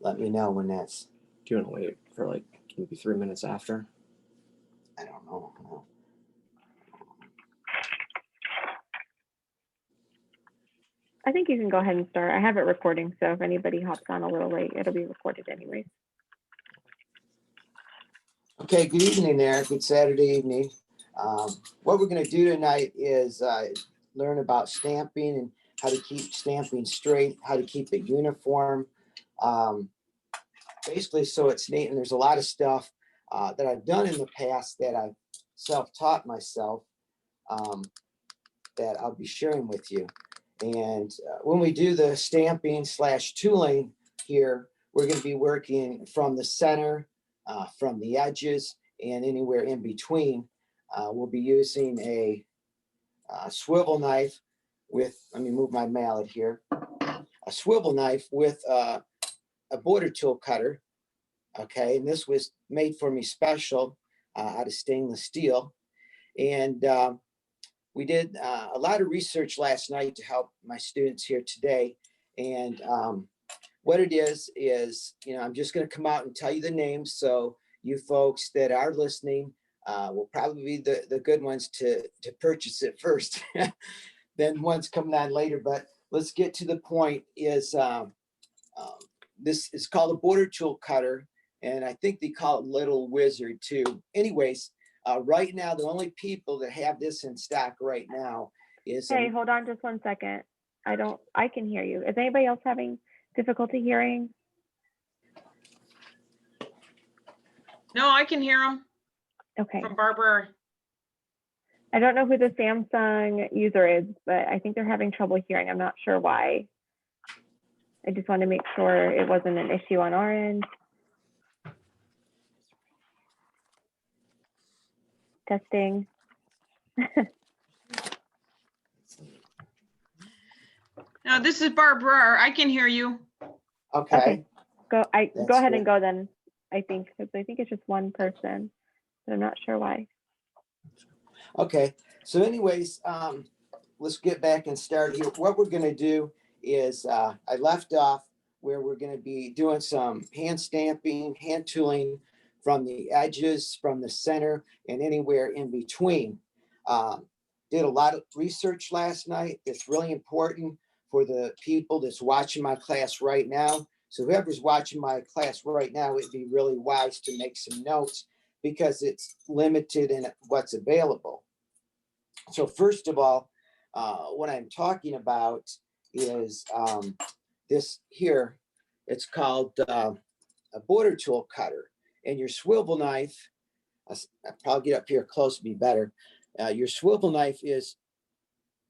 let me know when that's, Do you want to wait for like maybe 3 minutes after? I don't know. I think you can go ahead and start. I have it recording, so if anybody hops on a little late, it'll be recorded anyways. Okay, good evening there. Good Saturday evening. What we're going to do tonight is learn about stamping and how to keep stamping straight, how to keep it uniform. Basically, so it's neat. And there's a lot of stuff that I've done in the past that I've self-taught myself that I'll be sharing with you. And when we do the stamping / tooling here, we're going to be working from the center, from the edges, and anywhere in between. We'll be using a swivel knife with, let me move my mallet here, a swivel knife with a border tool cutter. Okay, and this was made for me special out of stainless steel. And we did a lot of research last night to help my students here today. And what it is, I'm just going to come out and tell you the names. So you folks that are listening will probably be the good ones to purchase it first. Then ones coming on later. But let's get to the point is this is called a border tool cutter. And I think they call it Little Wizard too. Anyways, right now, the only people that have this in stock right now is. Hey, hold on just 1 second. I can hear you. Is anybody else having difficulty hearing? No, I can hear them Okay. from Barbara. I don't know who the Samsung user is, but I think they're having trouble hearing. I'm not sure why. I just want to make sure it wasn't an issue on our end. Testing. No, this is Barbara. I can hear you. Okay. Go ahead good. and go then, I think, because I think it's just one person, but I'm not sure why. Okay. So anyways, let's get back and start here. What we're going to do is I left off where we're going to be doing some hand stamping, hand tooling from the edges, from the center, and anywhere in between. Did a lot of research last night. It's really important for the people that's watching my class right now. So whoever's watching my class right now, it'd be really wise to make some notes because it's limited in what's available. So first of all, what I'm talking about is this here. It's called a border tool cutter. And your swivel knife, I'll probably get up here close to be better. Your swivel knife is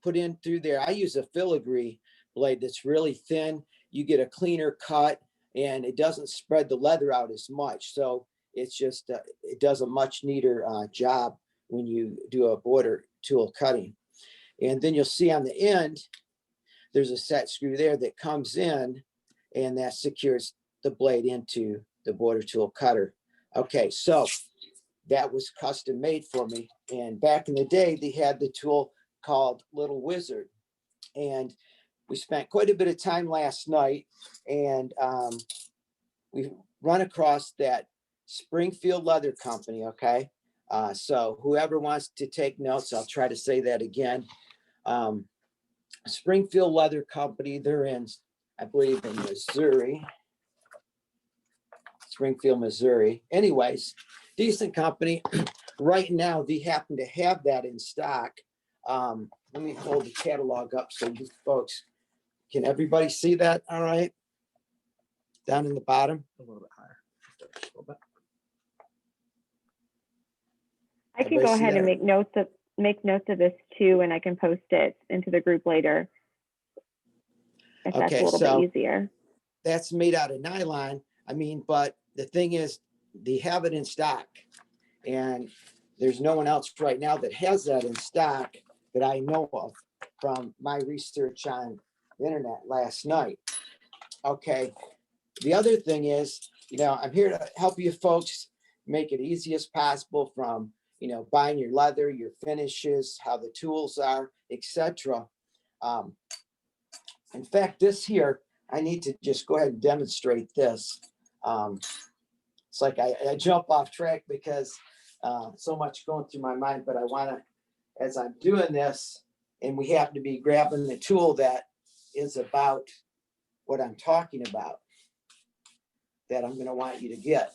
put in through there. I use a filigree blade that's really thin. You get a cleaner cut and it doesn't spread the leather out as much. So it's just, it does a much neater job when you do a border tool cutting. And then you'll see on the end, there's a set screw there that comes in and that secures the blade into the border tool cutter. Okay, so that was custom made for me. And back in the day, they had the tool called Little Wizard. And we spent quite a bit of time last night and we run across that Springfield Leather Company, okay? So whoever wants to take notes, I'll try to say that again. Springfield Leather Company, they're in, I believe, in Missouri. Springfield, Missouri. Anyways, decent company. Right now, they happen to have that in stock. Let me hold the catalog up so you folks, can everybody see that? All right. Down in the bottom. A little bit higher. Just a little bit. I can go ahead and make notes of this too, and I can post it into the group later if that's a little bit easier. That's made out of nylon. I mean, but the thing is, they have it in stock, and there's no one else right now that has that in stock that I know of from my research on the internet last night. Okay. The other thing is, I'm here to help you folks make it easy as possible from, buying your leather, your finishes, how the tools are, etc. In fact, this here, I need to just go ahead and demonstrate this. It's like I jump off track because so much going through my mind, but I want to, as I'm doing this, and we happen to be grabbing the tool that is about what I'm talking about, that I'm going to want you to get.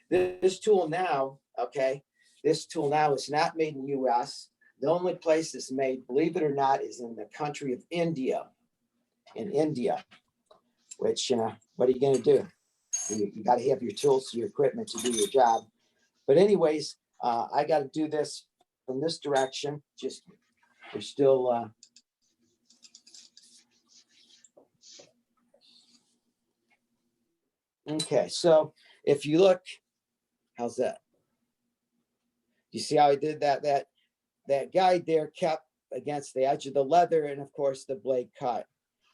This tool now, okay, this tool now is not made in the US. The only place it's made, believe it or not, is in the country of India. In India, which, what are you going to do? You got to have your tools, your equipment to do your job. But anyways, I got to do this from this direction. Just, we're still, okay. So if you look, how's that? You see how I did that? That guide there kept against the edge of the leather, and of course the blade cut.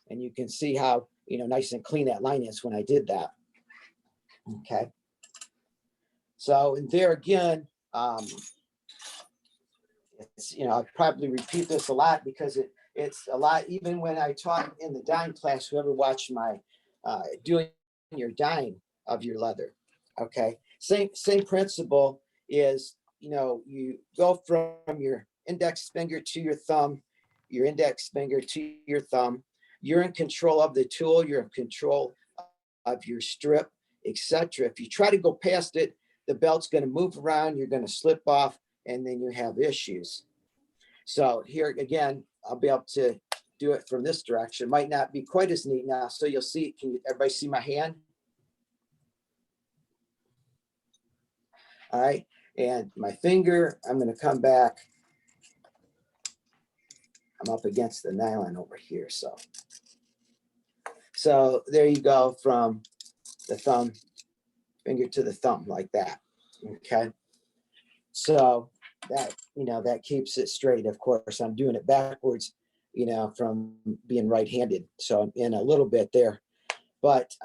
And you can see how, nice and clean that line is when I did that. Okay. So, and there again, it's, I probably repeat this a lot because it's a lot, even when I taught in the dyeing class, whoever watched my doing your dyeing of your leather. Okay. Same principle is, you go from your index finger to your thumb, your index finger to your thumb. You're in control of the tool. You're in control of your strip, etc. If you try to go past it, the belt's going to move around. You're going to slip off, and then you have issues. So here again, I'll be able to do it from this direction. Might not be quite as neat now. So you'll see. Can everybody see my hand? All right, and my finger. I'm going to come back. I'm up against the nylon over here, so there you go, from the thumb finger to the thumb like that. Okay. So that, that keeps it straight. Of course, I'm doing it backwards, from being right-handed. So I'm in a little bit there, but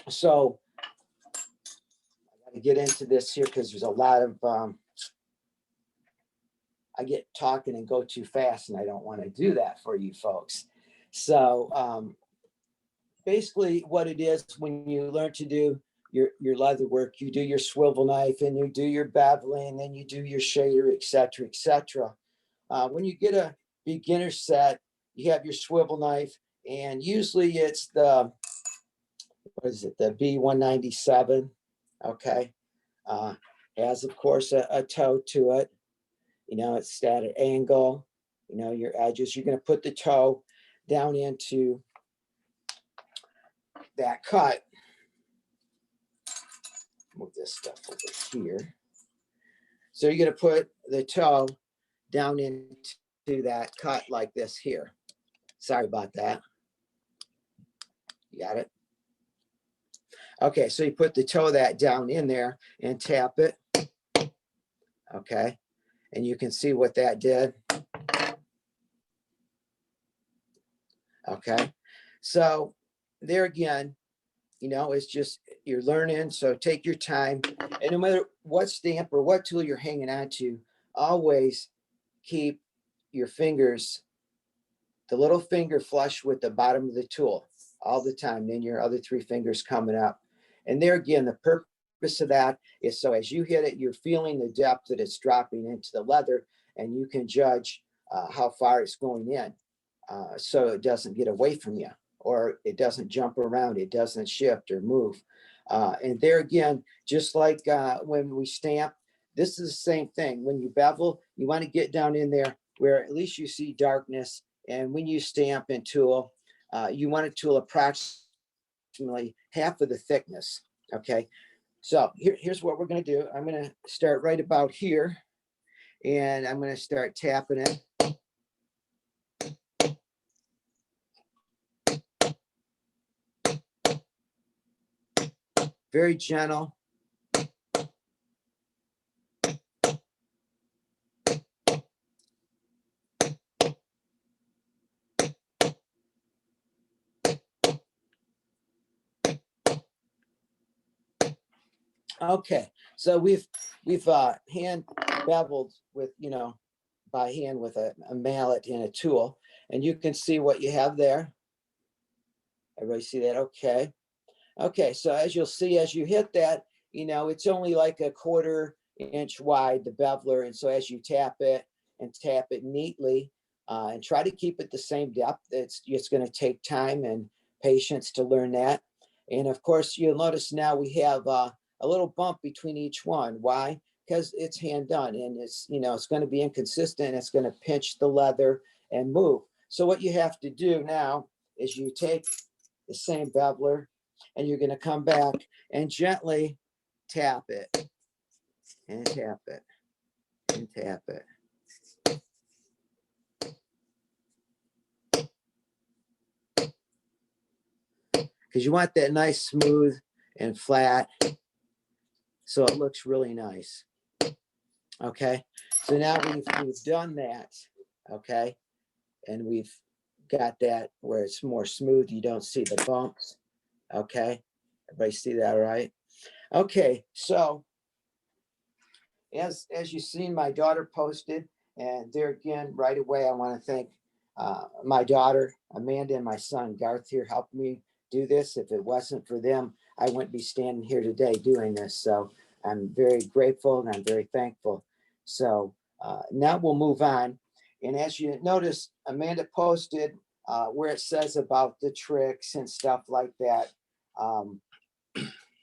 so I got to get into this here because there's a lot of, I get talking and go too fast, and I don't want to do that for you folks. So basically what it is, when you learn to do your leather work, you do your swivel knife and you do your beveling, then you do your shader, etc., etc. When you get a beginner set, you have your swivel knife, and usually it's the, what is it, the B197, okay? Has, of course, a toe to it. It's at an angle, your edges. You're going to put the toe down into that cut. Move this stuff over here. So you're going to put the toe down into that cut like this here. Sorry about that. You got it? Okay, so you put the toe that down in there and tap it. Okay, and you can see what that did. Okay, so there again, it's just, you're learning, so take your time. And no matter what stamp or what tool you're hanging on to, always keep your fingers, the little finger flush with the bottom of the tool all the time. Then your other three fingers coming up. And there again, the purpose of that is so as you hit it, you're feeling the depth that it's dropping into the leather, and you can judge how far it's going in, so it doesn't get away from you, or it doesn't jump around, it doesn't shift or move. And there again, just like when we stamp, this is the same thing. When you bevel, you want to get down in there where at least you see darkness. And when you stamp and tool, you want to tool approximately half of the thickness. Okay, so here's what we're going to do. I'm going to start right about here, and I'm going to start tapping it. Very gentle. Okay, so we've hand beveled with, by hand with a mallet and a tool, and you can see what you have there. Everybody see that? Okay. Okay, so as you'll see, as you hit that, it's only like a 1/4 inch wide, the beveler. And so as you tap it and tap it neatly, and try to keep it the same depth, it's going to take time and patience to learn that. And of course, you'll notice now we have a little bump between each one. Why? Because it's hand done, and it's going to be inconsistent. It's going to pinch the leather and move. So what you have to do now is you take the same beveler, and you're going to come back and gently tap it and tap it and tap it. Because you want that nice, smooth and flat, so it looks really nice. Okay, so now we've done that. Okay, and we've got that where it's more smooth. You don't see the bumps. Okay, everybody see that, right? Okay, so as you've seen, my daughter posted, and there again, right away, I want to thank my daughter Amanda and my son Garth here helped me do this. If it wasn't for them, I wouldn't be standing here today doing this. So I'm very grateful and I'm very thankful. So now we'll move on. And as you notice, Amanda posted where it says about the tricks and stuff like that.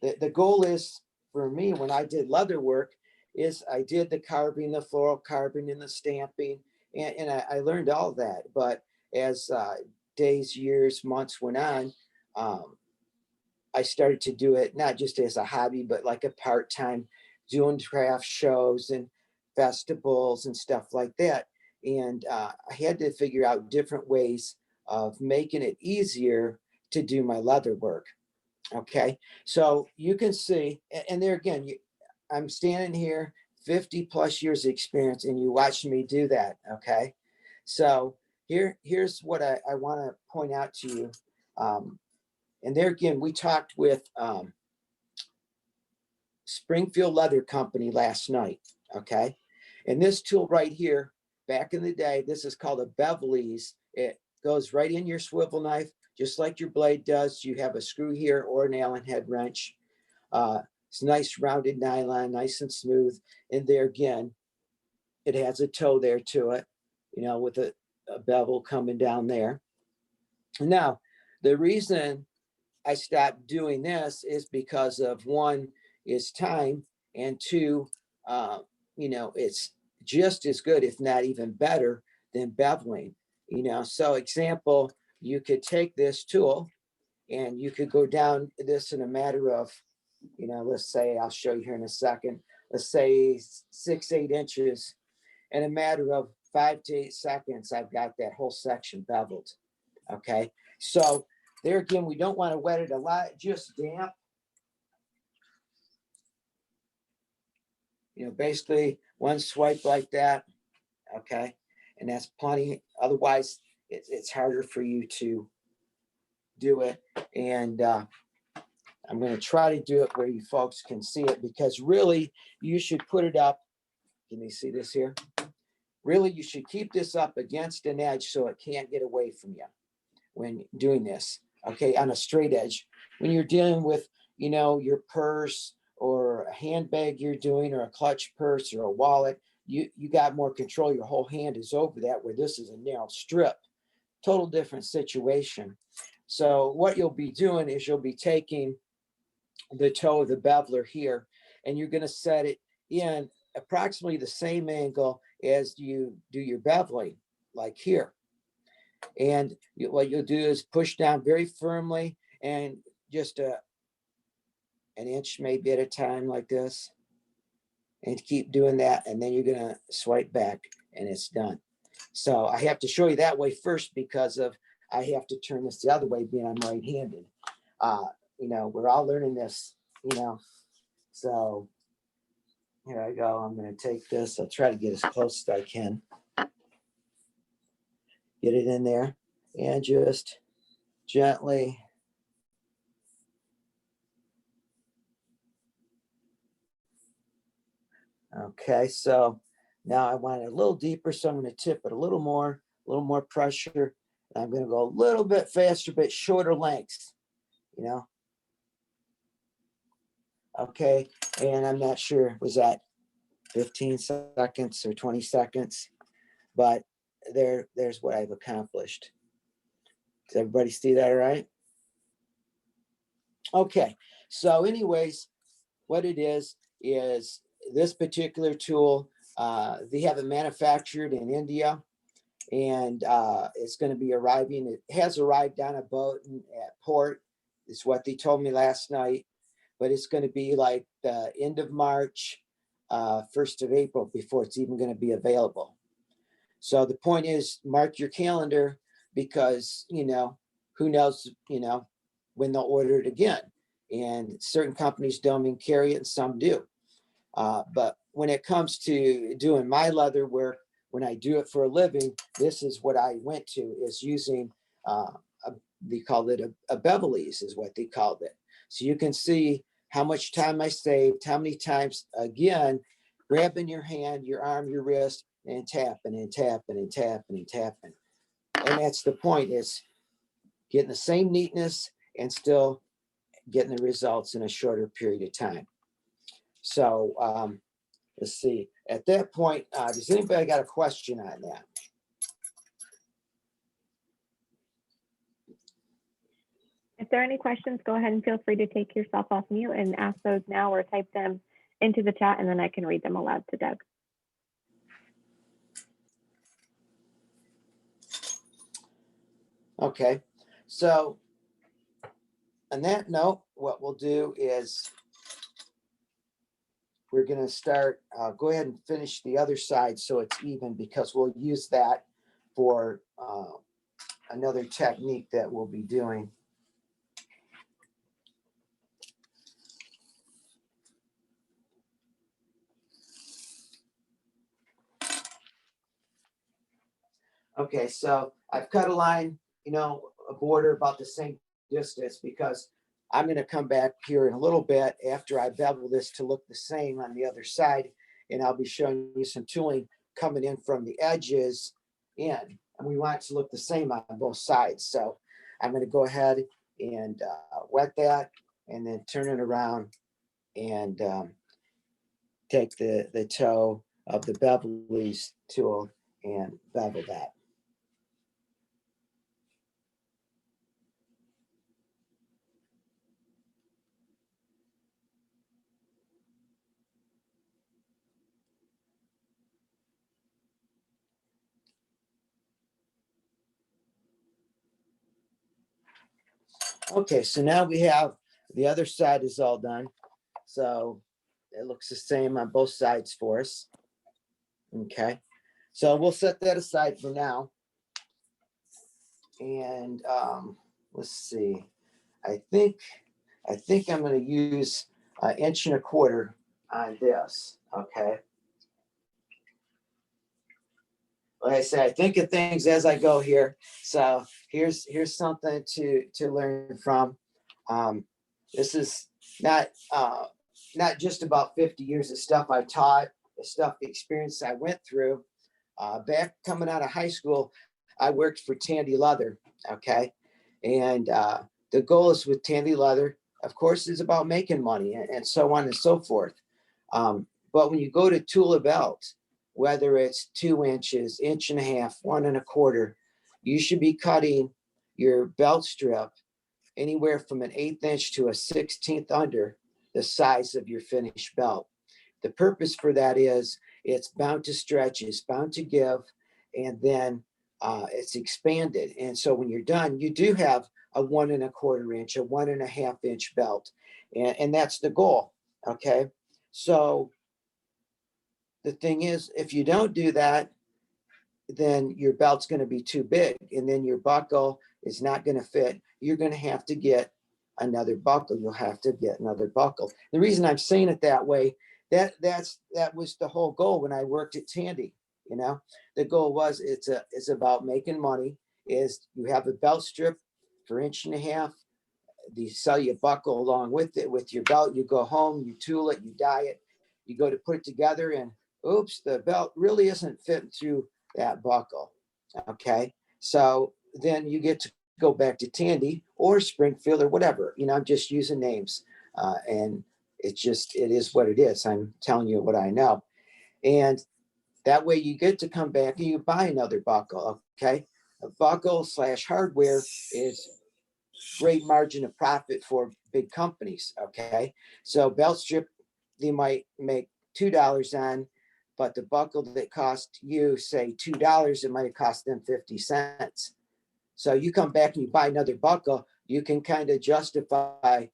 The goal is for me when I did leather work is I did the carving, the floral carving and the stamping, and I learned all that. But as days, years, months went on, I started to do it not just as a hobby, but like a part-time, doing craft shows and festivals and stuff like that. And I had to figure out different ways of making it easier to do my leather work. Okay, so you can see, and there again, I'm standing here, 50 plus years of experience, and you watch me do that. Okay, so here's what I want to point out to you. And there again, we talked with Springfield Leather Company last night. Okay, and this tool right here, back in the day, this is called a bevel ease. It goes right in your swivel knife, just like your blade does. You have a screw here or an Allen head wrench. It's nice rounded nylon, nice and smooth. And there again, it has a toe there to it, with a bevel coming down there. Now, the reason I stopped doing this is because of one is time, and two, it's just as good, if not even better than beveling. So example, you could take this tool and you could go down this in a matter of, let's say, I'll show you here in a second, let's say 6-8 inches. In a matter of 5 to 8 seconds, I've got that whole section beveled. Okay, so there again, we don't want to wet it a lot, just damp. Basically one swipe like that. Okay, and that's plenty. Otherwise, it's harder for you to do it. And I'm going to try to do it where you folks can see it, because really you should put it up. Can you see this here? Really, you should keep this up against an edge so it can't get away from you when doing this. Okay, on a straight edge. When you're dealing with, your purse or a handbag you're doing, or a clutch purse or a wallet, you got more control. Your whole hand is over that, where this is a narrow strip. Total different situation. So what you'll be doing is you'll be taking the toe of the beveler here, and you're going to set it in approximately the same angle as you do your beveling, like here. And what you'll do is push down very firmly, and just an inch maybe at a time like this, and keep doing that. And then you're going to swipe back and it's done. So I have to show you that way first, because I have to turn this the other way, being I'm right-handed. We're all learning this, so here I go. I'm going to take this. I'll try to get as close as I can. Get it in there and just gently. Okay, so now I want it a little deeper, so I'm going to tip it a little more pressure, I'm gonna go a little bit faster, but shorter lengths, you know? Okay, and I'm not sure, was that 15 seconds or 20 seconds? But there's what I've accomplished. Does everybody see that all right? Okay, so anyways, what it is this particular tool, they have it manufactured in India, and it's going to be arriving. It has arrived on a boat at port, is what they told me last night, but it's going to be like the end of March, 1st of April before it's even going to be available. So the point is, mark your calendar, because, you know, who knows, you know, when they'll order it again. And certain companies don't even carry it, and some do. But when it comes to doing my leather work, when I do it for a living, this is what I went to, is using, they called it a Beverly's is what they called it. So you can see how much time I saved, how many times, again, grabbing your hand, your arm, your wrist, and tapping and tapping and tapping and tapping. And that's the point, is getting the same neatness and still getting the results in a shorter period of time. So let's see. At that point, does anybody got a question on that? If there are any questions, go ahead and feel free to take yourself off mute and ask those now, or type them into the chat, and then I can read them aloud to Doug. Okay, so on that note, what we'll do is we're going to start, go ahead and finish the other side so it's even, because we'll use that for another technique that we'll be doing. Okay, so I've cut a line, you know, a border about the same distance, because I'm going to come back here in a little bit after I bevel this to look the same on the other side. And I'll be showing you some tooling coming in from the edges in, and we want it to look the same on both sides. So I'm going to go ahead and wet that, and then turn it around and take the toe of the Beverly's tool and bevel that. Okay, so now we have the other side is all done. So it looks the same on both sides for us. Okay, so we'll set that aside for now. And let's see, I think I'm going to use 1.25 inches on this. Okay. Like I said, I think of things as I go here. So here's something to learn from. This is not just about 50 years of stuff I taught, the stuff, the experience I went through. Back coming out of high school, I worked for Tandy Leather. Okay, and the goal is with Tandy Leather, of course, is about making money and so on and so forth. But when you go to tool a belt, whether it's 2 inches, 1.5 inches, 1.25, you should be cutting your belt strip anywhere from 1/8 inch to 1/16 under the size of your finished belt. The purpose for that is it's bound to stretch, it's bound to give, and then it's expanded. And so when you're done, you do have a 1.25 inch, a 1.5 inch belt. And that's the goal. Okay. So the thing is, if you don't do that, then your belt's going to be too big, and then your buckle is not going to fit. You're going to have to get another buckle. You'll have to get another buckle. The reason I'm saying it that way, that was the whole goal when I worked at Tandy. You know, the goal was it's about making money. Is you have a belt strip for 1.5 inches. They sell you a buckle along with it, with your belt. You go home, you tool it, you dye it, you go to put it together, and oops, the belt really isn't fitting through that buckle. Okay, so then you get to go back to Tandy or Springfield or whatever. I'm just using names. And it is what it is. I'm telling you what I know. And that way you get to come back and you buy another buckle, okay? A buckle / hardware is great margin of profit for big companies, okay? So belt strip, they might make $2 on, but the buckle that cost you, say, $2, it might have cost them 50 cents. So you come back and you buy another buckle, you can kind of justify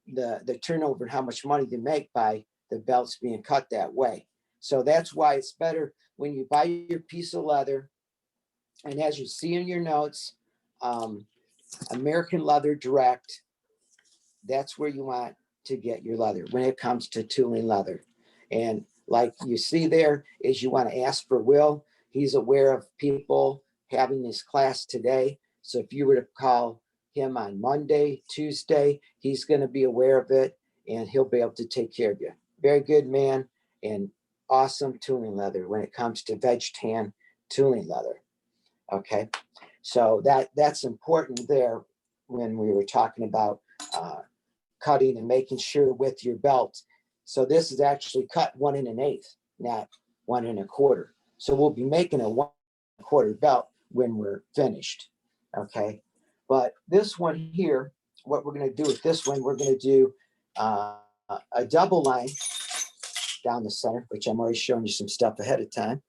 the turnover and how much money they make by the belts being cut that way. So that's why it's better when you buy your piece of leather. And as you see in your notes, American Leather Direct, that's where you want to get your leather when it comes to tooling leather. And like you see there is you want to ask for Will. He's aware of people having this class today. So if you were to call him on Monday, Tuesday, he's going to be aware of it and he'll be able to take care of you. Very good man and awesome tooling leather when it comes to veg tan tooling leather. Okay, so that's important there when we were talking about cutting and making sure with your belt. So this is actually cut 1 1/8, not 1 1/4. So we'll be making a 1 1/4 belt when we're finished. Okay, but this one here, what we're going to do with this one, we're going to do a double line down the center, which I'm already showing you some stuff ahead of time.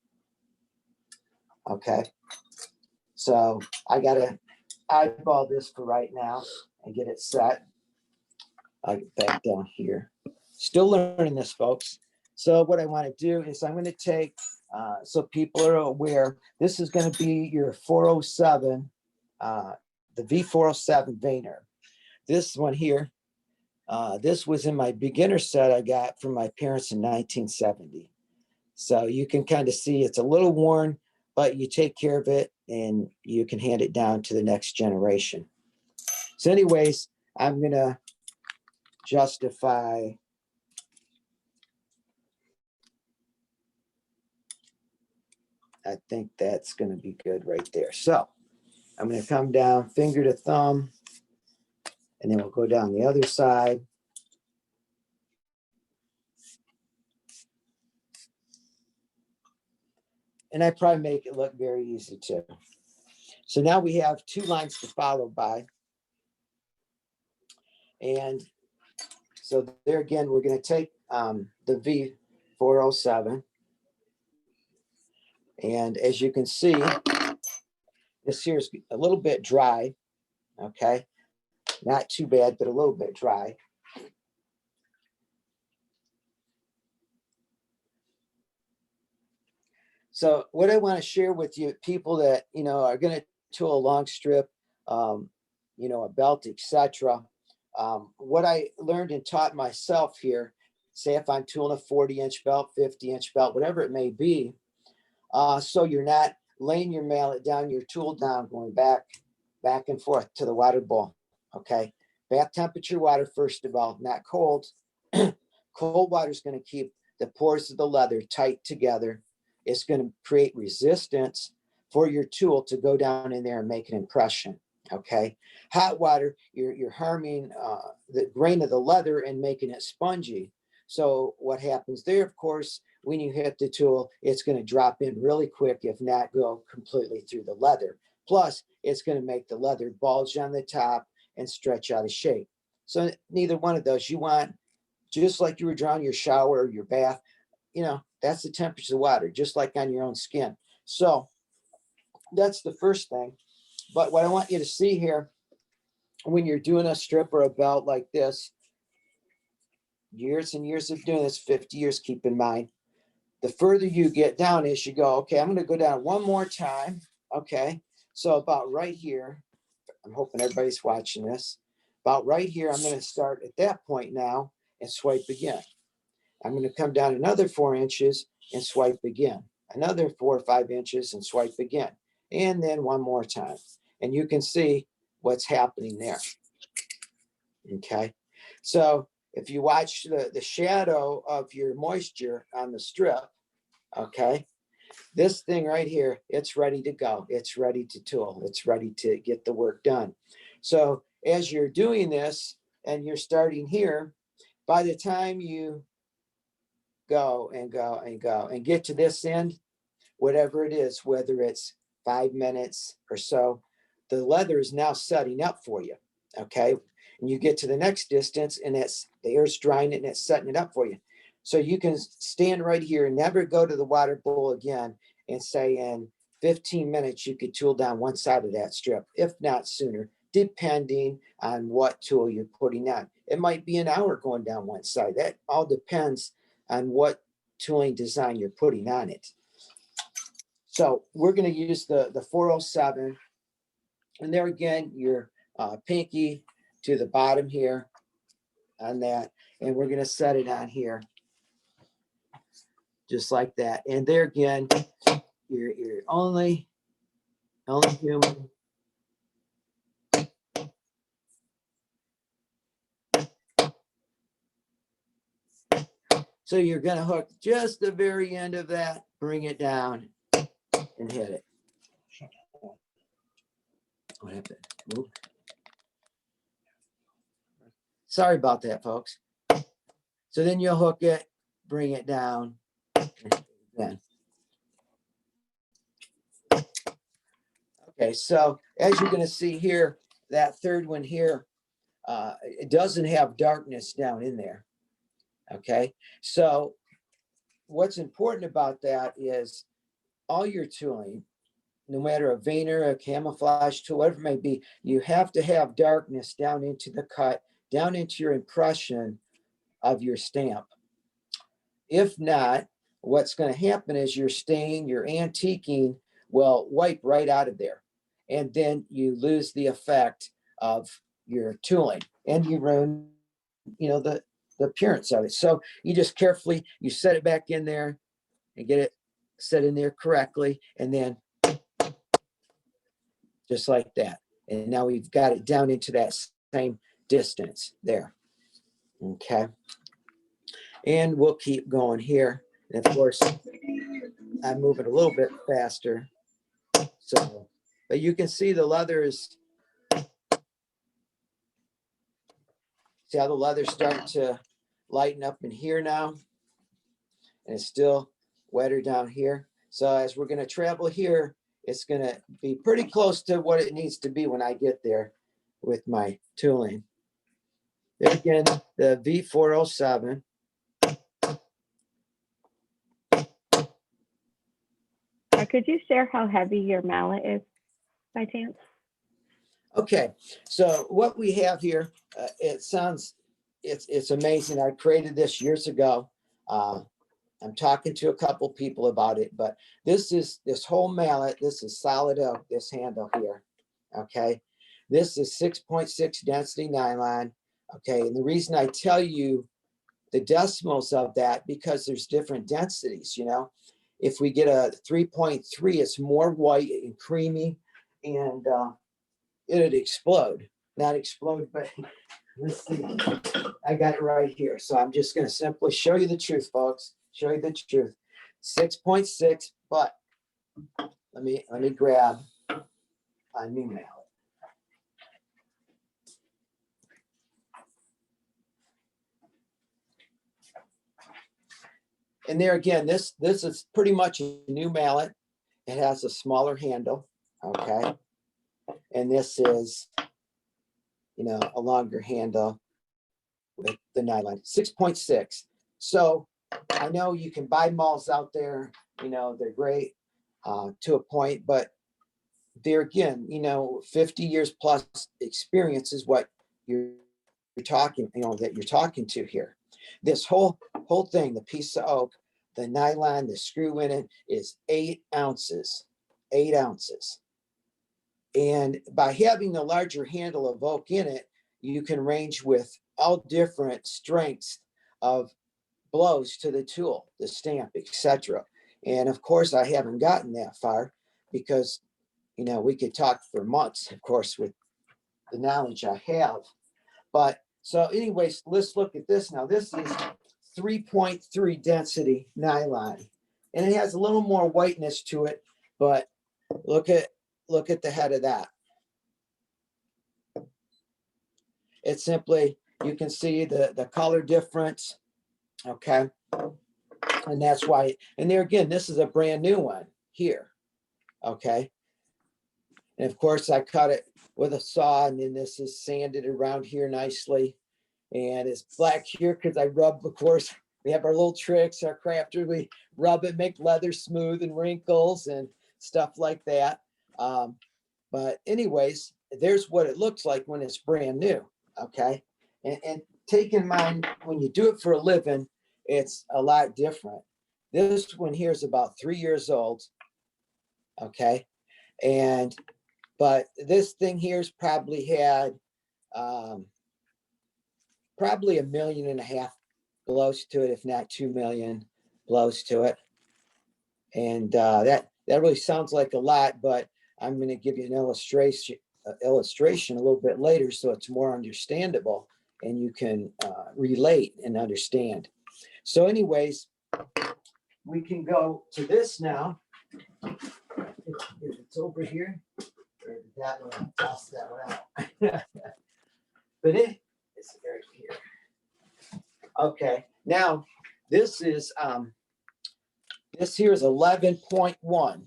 Okay, so I got to eyeball this for right now and get it set. I'll get back down here. Still learning this, folks. So what I want to do is I'm going to take, so people are aware, this is going to be your 407, the V407 Vayner. This one here, this was in my beginner set I got from my parents in 1970. So you can kind of see it's a little worn, but you take care of it and you can hand it down to the next generation. So anyways, I'm going to justify I think that's going to be good right there. So I'm going to come down finger to thumb, and then we'll go down the other side. And I probably make it look very easy too. So now we have 2 lines to follow by. And so there again, we're going to take the V407. And as you can see, this here is a little bit dry. Okay, not too bad, but a little bit dry. So what I want to share with you, people that, are going to tool a long strip, a belt, etc. What I learned and taught myself here, say if I'm tooling a 40-inch belt, 50-inch belt, whatever it may be, so you're not laying your mallet down, your tool down, going back and forth to the water bowl. Okay, bath temperature water, first of all, not cold. Cold water is going to keep the pores of the leather tight together. It's going to create resistance for your tool to go down in there and make an impression. Okay, hot water, you're harming the grain of the leather and making it spongy. So what happens there, of course, when you hit the tool, it's going to drop in really quick, if not go completely through the leather. Plus, it's going to make the leather bulge on the top and stretch out of shape. So neither one of those. You want, just like you were drawing your shower or your bath, that's the temperature of the water, just like on your own skin. So that's the first thing. But what I want you to see here, when you're doing a strip or a belt like this, years and years of doing this, 50 years, keep in mind, the further you get down is you go, okay, I'm going to go down one more time. Okay, so about right here, I'm hoping everybody's watching this. About right here, I'm going to start at that point now and swipe again. I'm going to come down another 4 inches and swipe again. Another 4 or 5 inches and swipe again. And then one more time. And you can see what's happening there. Okay, so if you watch the shadow of your moisture on the strip, okay, This thing right here, it's ready to go. It's ready to tool. It's ready to get the work done. So as you're doing this and you're starting here, by the time you go and go and go and get to this end, whatever it is, whether it's 5 minutes or so, the leather is now setting up for you. Okay. And you get to the next distance and it's the air's drying it and it's setting it up for you. So you can stand right here and never go to the water bowl again and say in 15 minutes you could tool down one side of that strip, if not sooner, depending on what tool you're putting on. It might be an hour going down one side. That all depends on what tooling design you're putting on it. So we're going to use the 407. And there again, your pinky to the bottom here on that. And we're going to set it on here. Just like that. And there again, you're only human. So you're going to hook just the very end of that, bring it down and hit it. What happened? Ooh. Sorry about that, folks. So then you'll hook it, bring it down. Then. Okay, so as you're going to see here, that third one here, it doesn't have darkness down in there. Okay, so what's important about that is all your tooling, no matter a veiner, a camouflage tool, whatever it may be, you have to have darkness down into the cut, down into your impression of your stamp. If not, what's going to happen is your stain, your antiquing will wipe right out of there. And then you lose the effect of your tooling and you ruin, the appearance of it. So you just carefully, you set it back in there and get it set in there correctly. And then just like that. And now we've got it down into that same distance there. Okay. And we'll keep going here. And of course, I'm moving a little bit faster. So, but you can see the leather is, see how the leather's starting to lighten up in here now? And it's still wetter down here. So as we're going to travel here, it's going to be pretty close to what it needs to be when I get there with my tooling. There again, the V407. Could you share how heavy your mallet is by chance? Okay, so what we have here, it's amazing. I created this years ago. I'm talking to a couple people about it, but this whole mallet, this is solid oak, this handle here. Okay, this is 6.6 density nylon. Okay, and the reason I tell you the decimals of that, because there's different densities, If we get a 3.3, it's more white and creamy, and it'd explode. Not explode, but let's see. I got it right here. So I'm just going to simply show you the truth, folks. Show you the truth. 6.6, but let me grab a new mallet. And there again, this is pretty much a new mallet. It has a smaller handle, okay? And this is, a longer handle with the nylon, 6.6. So I know you can buy malls out there, they're great to a point, but there again, 50 years plus experience is what you're talking, that you're talking to here. This whole thing, the piece of oak, the nylon, the screw in it is 8 ounces, 8 ounces. And by having the larger handle of oak in it, you can range with all different strengths of blows to the tool, the stamp, etc. And of course, I haven't gotten that far because, we could talk for months, of course, with the knowledge I have. But so anyways, let's look at this now. This is 3.3 density nylon. and it has a little more whiteness to it, but look at the head of that. It's simply, you can see the color difference. Okay. And that's why, and there again, this is a brand new one here. Okay. And of course I cut it with a saw, and then this is sanded around here nicely. And it's black here because I rub, of course, we have our little tricks, our crafter, we rub it, make leather smooth and wrinkles and stuff like that. But anyways, there's what it looks like when it's brand new. Okay. And take in mind, when you do it for a living, it's a lot different. This one here is about 3 years old. Okay. But this thing here's probably had probably 1.5 million blows to it, if not 2 million blows to it. And that really sounds like a lot, but I'm going to give you an illustration a little bit later, so it's more understandable and you can relate and understand. So anyways, we can go to this now. If it's over here, or that one, I'll toss that one out. But it's right here. Okay, now this is this here is 11.1.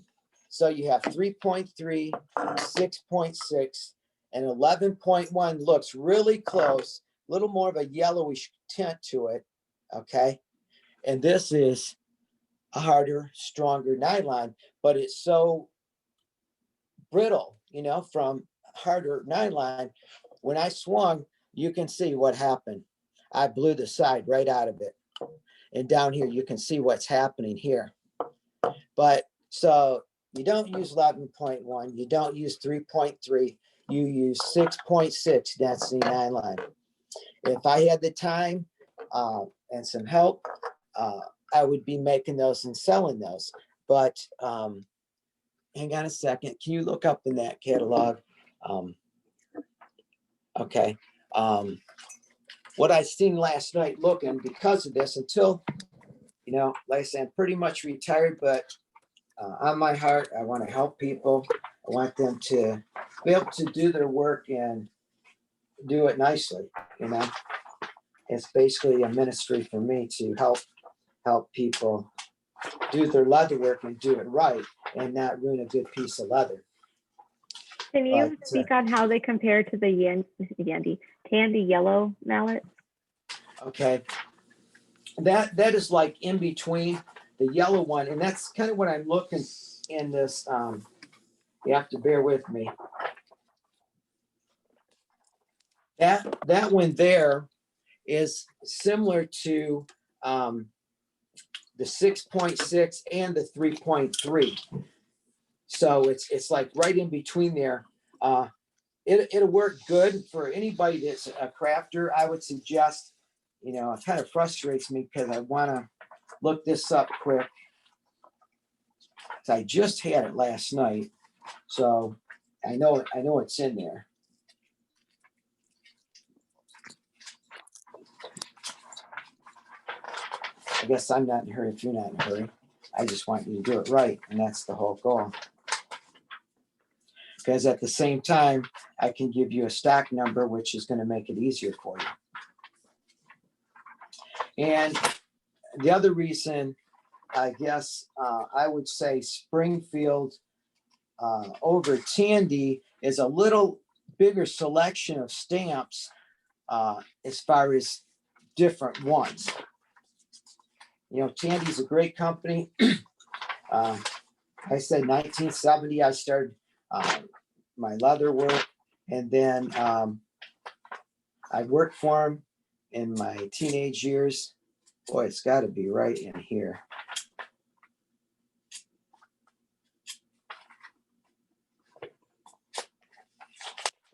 So you have 3.3, 6.6, and 11.1 looks really close, a little more of a yellowish tint to it. Okay, and this is a harder, stronger nylon, but it's so brittle, you know, from harder nylon. When I swung, you can see what happened. I blew the side right out of it. And down here, you can see what's happening here. But so you don't use 11.1, you don't use 3.3, you use 6.6 density nylon. If I had the time and some help, I would be making those and selling those. But hang on a second. Can you look up in that catalog? Okay. What I seen last night looking because of this, until, you know, like I said, I'm pretty much retired, but on my heart, I want to help people. I want them to be able to do their work and do it nicely. You know, it's basically a ministry for me to help people do their leather work and do it right and not ruin a good piece of leather. Can you speak on how they compare to the Tandy yellow mallet? Okay, that is like in between the yellow one, and that's kind of what I'm looking in this. You have to bear with me. That one there is similar to the 6.6 and the 3.3. So it's like right in between there. It'll work good for anybody that's a crafter. I would suggest, you know, it kind of frustrates me because I want to look this up quick. I just had it last night, so I know it's in there. I guess I'm not in a hurry if you're not in a hurry. I just want you to do it right, and that's the whole goal. Because at the same time, I can give you a stock number, which is going to make it easier for you. And the other reason, I guess, I would say Springfield over Tandy is a little bigger selection of stamps as far as different ones. You know, Tandy's a great company. I said 1970, I started my leather work, and then I worked for them in my teenage years. Boy, it's got to be right in here.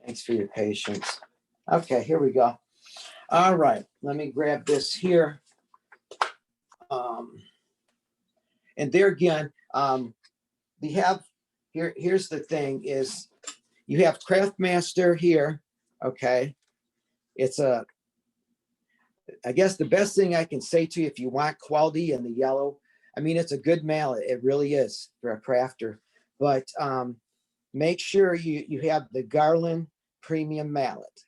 Thanks for your patience. Okay, here we go. All right, let me grab this here. And there again, we have here's the thing is you have Craftmaster here. Okay, it's I guess the best thing I can say to you, if you want quality in the yellow, I mean, it's a good mallet. It really is for a crafter. But make sure you have the Garland premium mallet,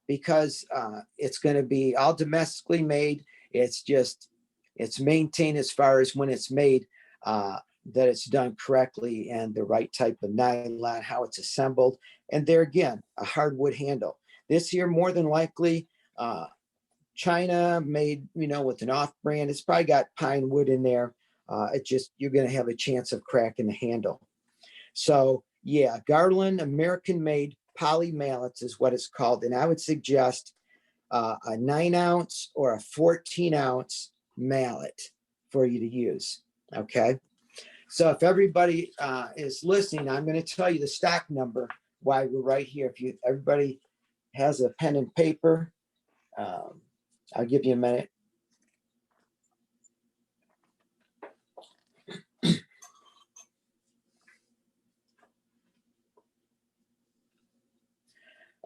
because it's going to be all domestically made. It's maintained as far as when it's made, that it's done correctly and the right type of nylon, how it's assembled. And there again, a hardwood handle. This here, more than likely, China made, with an off brand. It's probably got pine wood in there. You're going to have a chance of cracking the handle. So yeah, Garland American made poly mallets is what it's called. And I would suggest a 9-ounce or a 14-ounce mallet for you to use. Okay. So if everybody is listening, I'm going to tell you the stock number while we're right here. If everybody has a pen and paper, I'll give you a minute.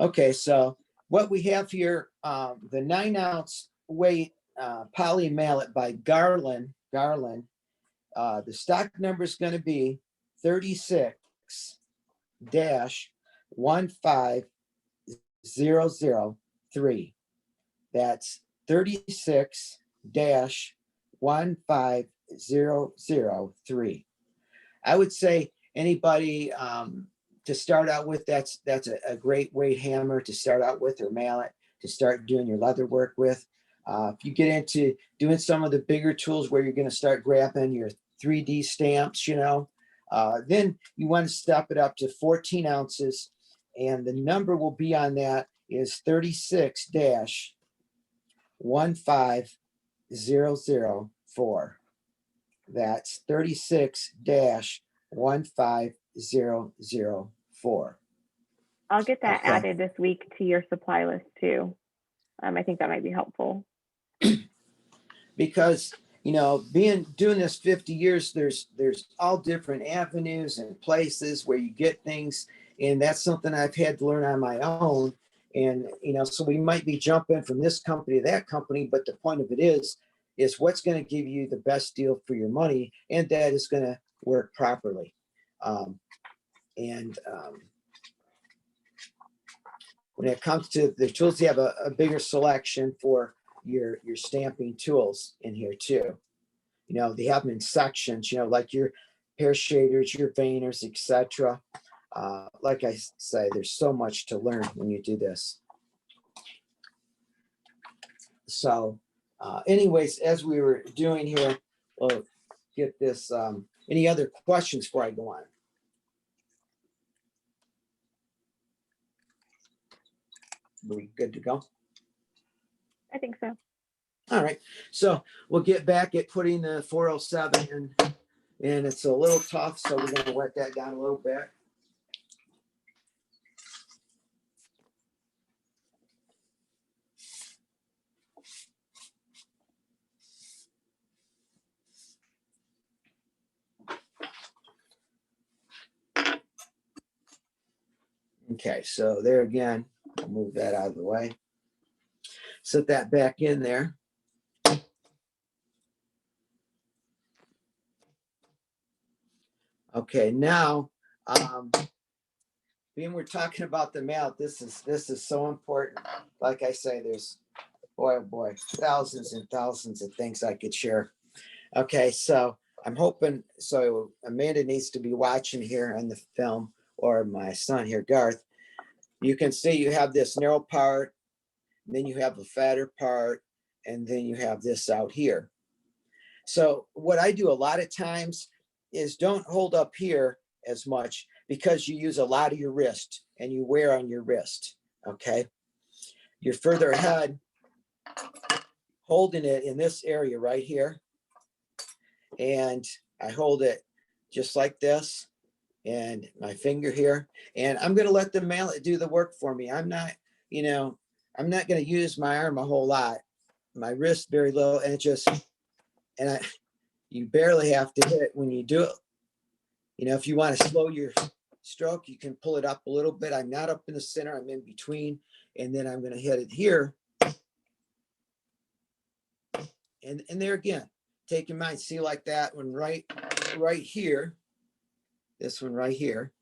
Okay, so what we have here, the 9-ounce weight poly mallet by Garland, the stock number is going to be 36-15003. That's 36-15003. I would say anybody to start out with, that's a great weight hammer to start out with, or mallet to start doing your leather work with. If you get into doing some of the bigger tools where you're going to start grabbing your 3D stamps, then you want to step it up to 14 ounces. And the number will be on that is 36-15004. That's 36-15004. I'll get that Okay. added this week to your supply list too. I think that might be helpful. Because doing this 50 years, there's all different avenues and places where you get things, and that's something I've had to learn on my own. And so we might be jumping from this company to that company, but the point of it is what's going to give you the best deal for your money, and that is going to work properly. When it comes to the tools, you have a bigger selection for your stamping tools in here too. They have them in sections, like your hair shaders, your veiners, etc. Like I say, there's so much to learn when you do this. So anyways, as we were doing here, we'll get this. Any other questions before I go on? Are we good to go? I think so. All right, so we'll get back at putting the 407 in, and it's a little tough, so we're going to wet that down a little bit. Okay, so there again, I'll move that out of the way. Set that back in there. Okay, now, being we're talking about the mallet, this is so important. Like I say, there's, boy, oh boy, thousands and thousands of things I could share. Okay, so I'm hoping, so Amanda needs to be watching here on the film, or my son here, Garth. You can see you have this narrow part, then you have a fatter part, and then you have this out here. So what I do a lot of times is don't hold up here as much, because you use a lot of your wrist and you wear on your wrist. Okay. You're further ahead, holding it in this area right here. And I hold it just like this, and my finger here, and I'm going to let the mallet do the work for me. I'm not going to use my arm a whole lot, my wrist very low, and you barely have to hit it when you do it. If you want to slow your stroke, you can pull it up a little bit. I'm not up in the center, I'm in between, and then I'm going to hit it here. And there again, take in mind, see like that one right here, this one right here,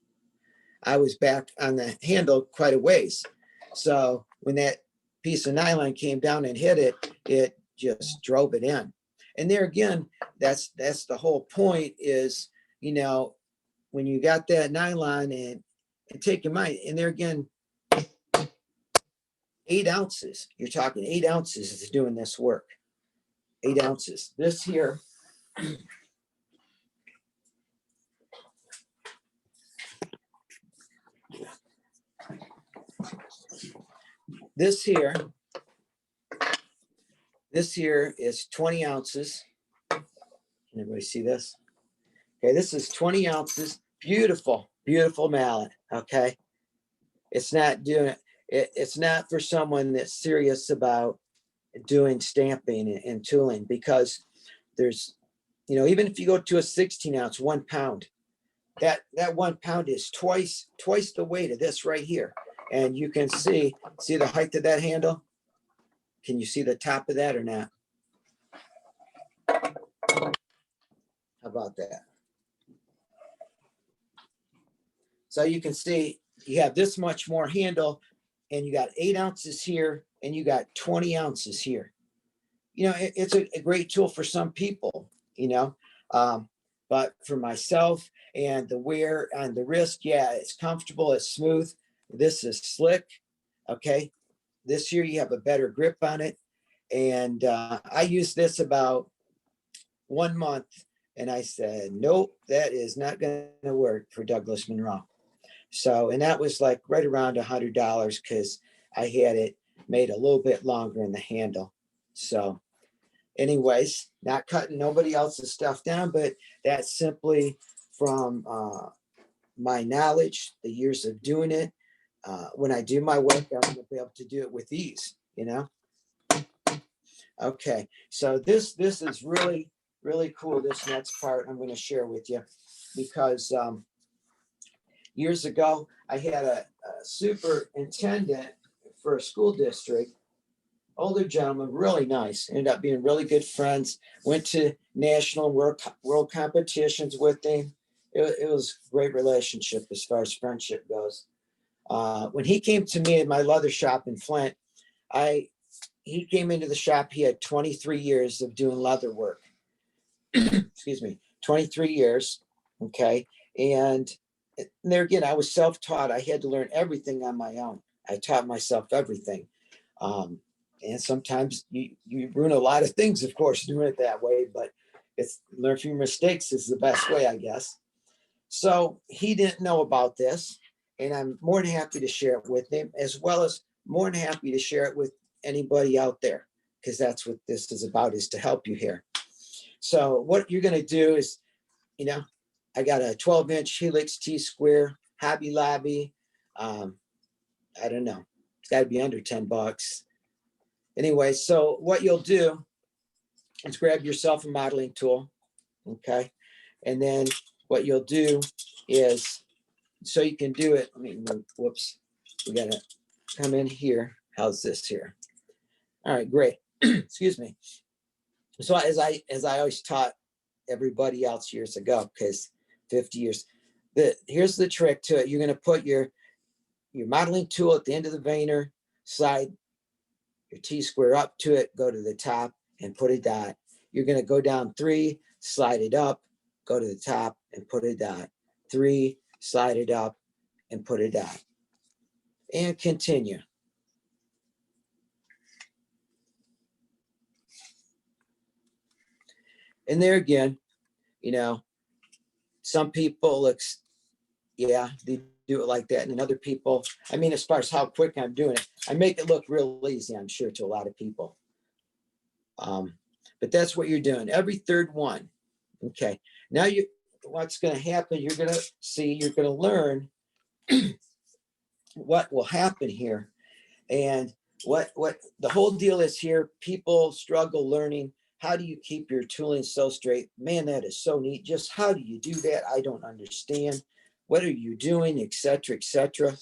I was back on the handle quite a ways. So when that piece of nylon came down and hit it, it just drove it in. And there again, that's the whole point is, you know, when you got that nylon and take in mind, and there again, 8 ounces, you're talking 8 ounces is doing this work. 8 ounces. This here, this here is 20 ounces. Can everybody see this? Okay, this is 20 ounces. Beautiful, beautiful mallet. Okay. It's not doing it. It's not for someone that's serious about doing stamping and tooling, because there's, you know, even if you go to a 16 ounce, 1 pound, that 1 pound is twice the weight of this right here. And you can see the height of that handle. Can you see the top of that or not? How about that? So you can see you have this much more handle, and you got 8 ounces here, and you got 20 ounces here. You know, it's a great tool for some people, you know, but for myself and the wear on the wrist, yeah, it's comfortable, it's smooth. This is slick. Okay. This year you have a better grip on it. And I used this about 1 month, and I said, nope, that is not going to work for Douglas Monroe. So, and that was like right around $100 because I had it made a little bit longer in the handle. So anyways, not cutting nobody else's stuff down, but that's simply from my knowledge, the years of doing it. When I do my work, I'm going to be able to do it with ease, you know? Okay, so this is really, really cool. This next part I'm going to share with you, because years ago, I had a superintendent for a school district, older gentleman, really nice, ended up being really good friends, went to national world competitions with him. It was a great relationship as far as friendship goes. When he came to me in my leather shop in Flint, he came into the shop, he had 23 years of doing leather work. Excuse me, 23 years, okay? And there again, I was self-taught. I had to learn everything on my own. I taught myself everything. And sometimes you ruin a lot of things, of course, doing it that way, but it's learn from your mistakes is the best way, I guess. So he didn't know about this, and I'm more than happy to share it with him, as well as more than happy to share it with anybody out there, because that's what this is about, is to help you here. So what you're going to do is, you know, I got a 12-inch Helix T-square Hobby Lobby. I don't know. It's got to be under $10. Anyway, so what you'll do is grab yourself a modeling tool, okay? And then what you'll do is, so you can do it, I mean, whoops, we got to come in here. How's this here? All right, great. Excuse me. So as I always taught everybody else years ago, because 50 years, here's the trick to it. You're going to put your modeling tool at the end of the veiner, slide your T-square up to it, go to the top and put a dot. You're going to go down 3, slide it up, go to the top and put a dot. 3, slide it up and put a dot. And continue. And there again, you know, some people, yeah, they do it like that. And other people, I mean, as far as how quick I'm doing it, I make it look real easy, I'm sure, to a lot of people. But that's what you're doing. Every third one. Okay. Now what's going to happen, you're going to see, you're going to learn what will happen here. And what the whole deal is here, people struggle learning, how do you keep your tooling so straight? Man, that is so neat. Just how do you do that? I don't understand. What are you doing, et cetera, et cetera.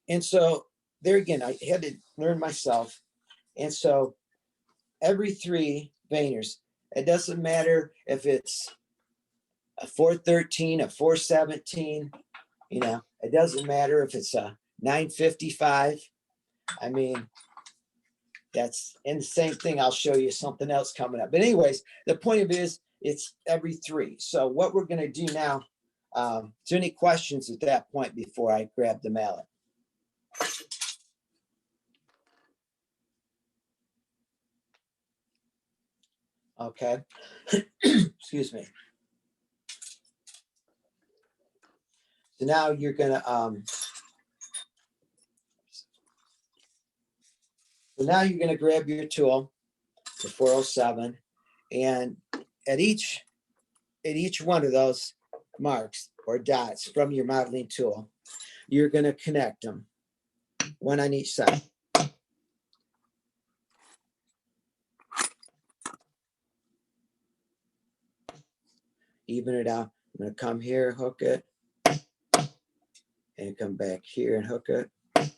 And so there again, I had to learn myself. And so every 3 veiners, It doesn't matter if it's a 413, a 417, you know, it doesn't matter if it's a 955. I mean, that's, and the same thing, I'll show you something else coming up. But anyways, the point of it is it's every 3. So what we're going to do now, is there any questions at that point before I grab the mallet? Okay. Excuse me. So now you're gonna grab your tool, the 407, and at each one of those marks or dots from your modeling tool, you're gonna connect them, one on each side. Even it out. I'm gonna come here, hook it, and come back here and hook it. And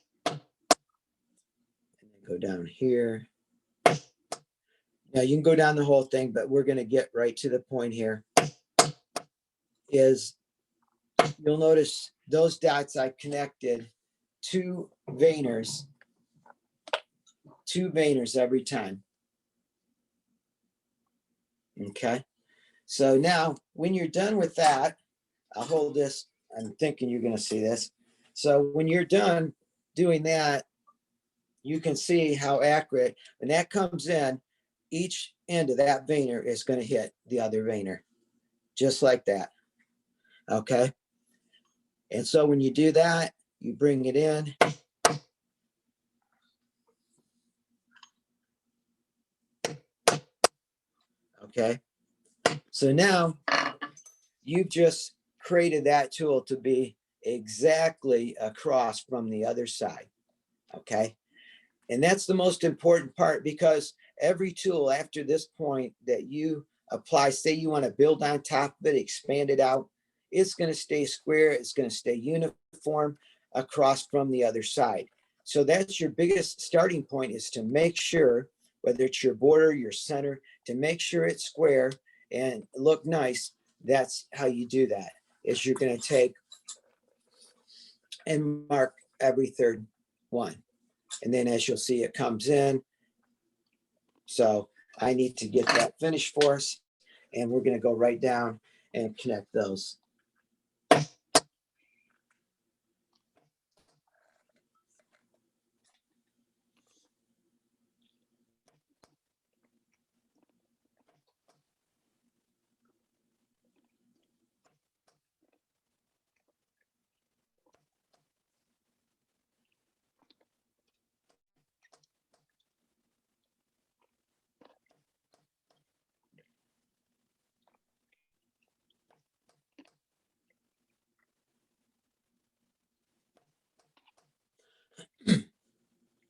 then go down here. Now you can go down the whole thing, but we're gonna get right to the point here. Is you'll notice those dots I connected 2 veiners every time. Okay. So now when you're done with that, I'll hold this. I'm thinking you're going to see this. So when you're done doing that, you can see how accurate, when that comes in, each end of that veiner is going to hit the other veiner, just like that. Okay. And so when you do that, you bring it in. Okay. So now you've just created that tool to be exactly across from the other side. Okay. And that's the most important part, because every tool after this point that you apply, say you want to build on top of it, expand it out, it's going to stay square. It's going to stay uniform across from the other side. So that's your biggest starting point, is to make sure, whether it's your border, your center, to make sure it's square and look nice. That's how you do that, is you're going to take and mark every third one. And then as you'll see, it comes in. So I need to get that finished for us. And we're going to go right down and connect those.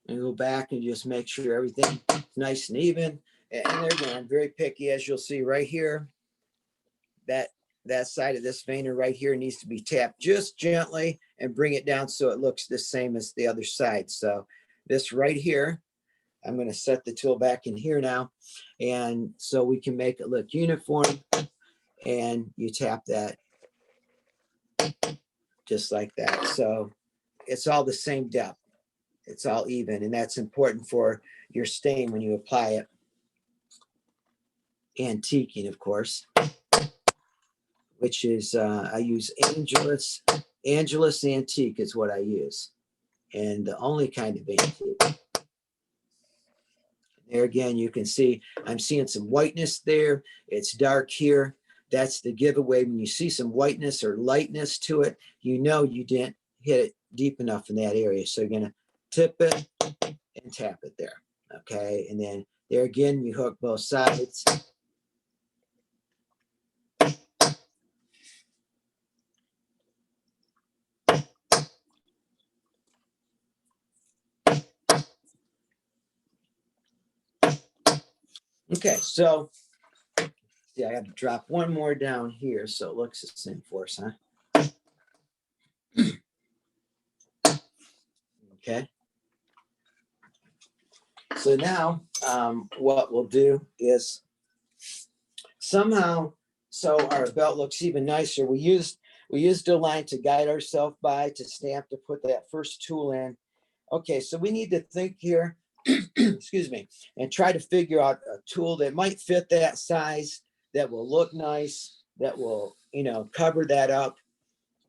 And go back and just make sure everything's nice and even. And again, I'm very picky, as you'll see right here. That side of this veiner right here needs to be tapped just gently and bring it down so it looks the same as the other side. So this right here, I'm going to set the tool back in here now. And so we can make it look uniform. And you tap that just like that. So it's all the same depth. It's all even, and that's important for your stain when you apply it. Antiquing, of course, which is I use Angelus Antique is what I use, and the only kind of antique. There again, you can see I'm seeing some whiteness there. It's dark here. That's the giveaway. When you see some whiteness or lightness to it, you know you didn't hit it deep enough in that area. So you're gonna tip it and tap it there. Okay, and then there again, you hook both sides. Okay, so yeah, I got to drop one more down here so it looks the same for us, huh? Okay. So now what we'll do is somehow, so our belt looks even nicer. We used a line to guide ourselves by, to stamp, to put that first tool in. Okay, so we need to think here, excuse me, and try to figure out a tool that might fit that size, that will look nice, that will, you know, cover that up.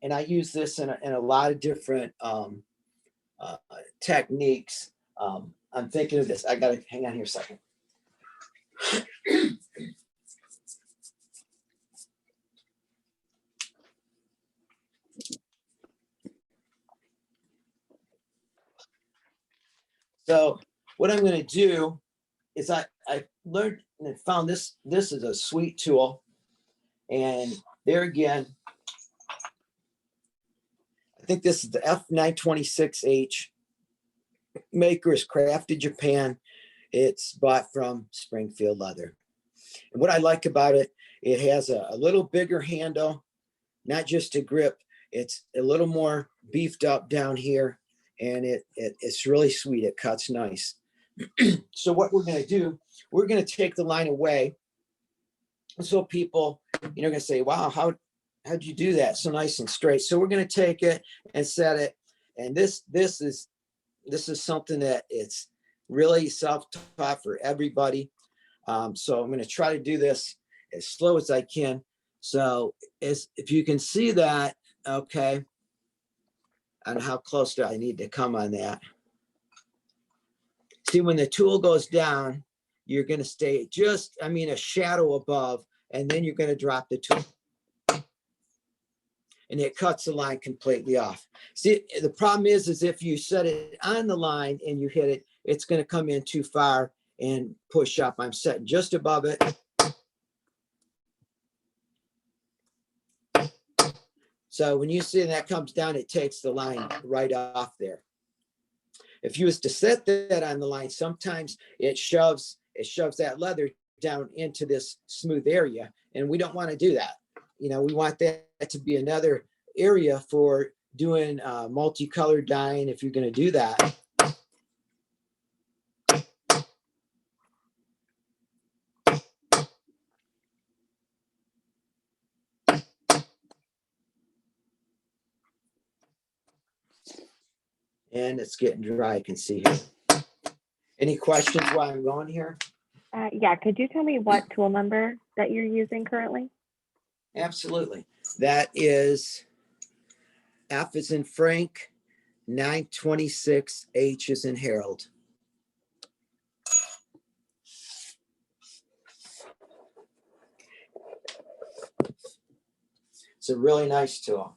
And I use this in a lot of different techniques. I'm thinking of this. I gotta hang on here a second. So what I'm going to do is I learned and found this is a sweet tool. And there again, I think this is the F926H. Maker is Crafted Japan. It's bought from Springfield Leather. And what I like about it, it has a little bigger handle, not just a grip. It's a little more beefed up down here, and it's really sweet. It cuts nice. So what we're going to do, we're going to take the line away. So people, you know, going to say, wow, how'd you do that? So nice and straight. So we're going to take it and set it. And this is something that it's really self-taught for everybody. So I'm going to try to do this as slow as I can. So if you can see that, okay, and how close do I need to come on that? See, when the tool goes down, you're going to stay just, I mean, a shadow above, and then you're going to drop the tool. And it cuts the line completely off. See, the problem is if you set it on the line and you hit it, it's going to come in too far and push up. I'm setting just above it. So when you see that comes down, it takes the line right off there. If you was to set that on the line, sometimes it shoves that leather down into this smooth area, and we don't want to do that. You know, we want that to be another area for doing multicolored dyeing if you're going to do that. And it's getting dry, I can see here. Any questions while I'm going here? Yeah, could you tell me what tool number that you're using currently? Absolutely. That is F is in Frank, 926, H is in Harold. It's a really nice tool.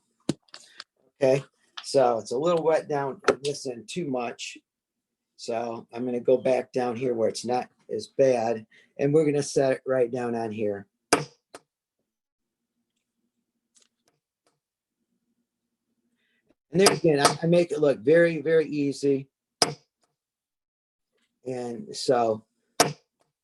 Okay, so it's a little wet down on this end too much. So I'm going to go back down here where it's not as bad, and we're going to set it right down on here. And there again, I make it look very, very easy. And so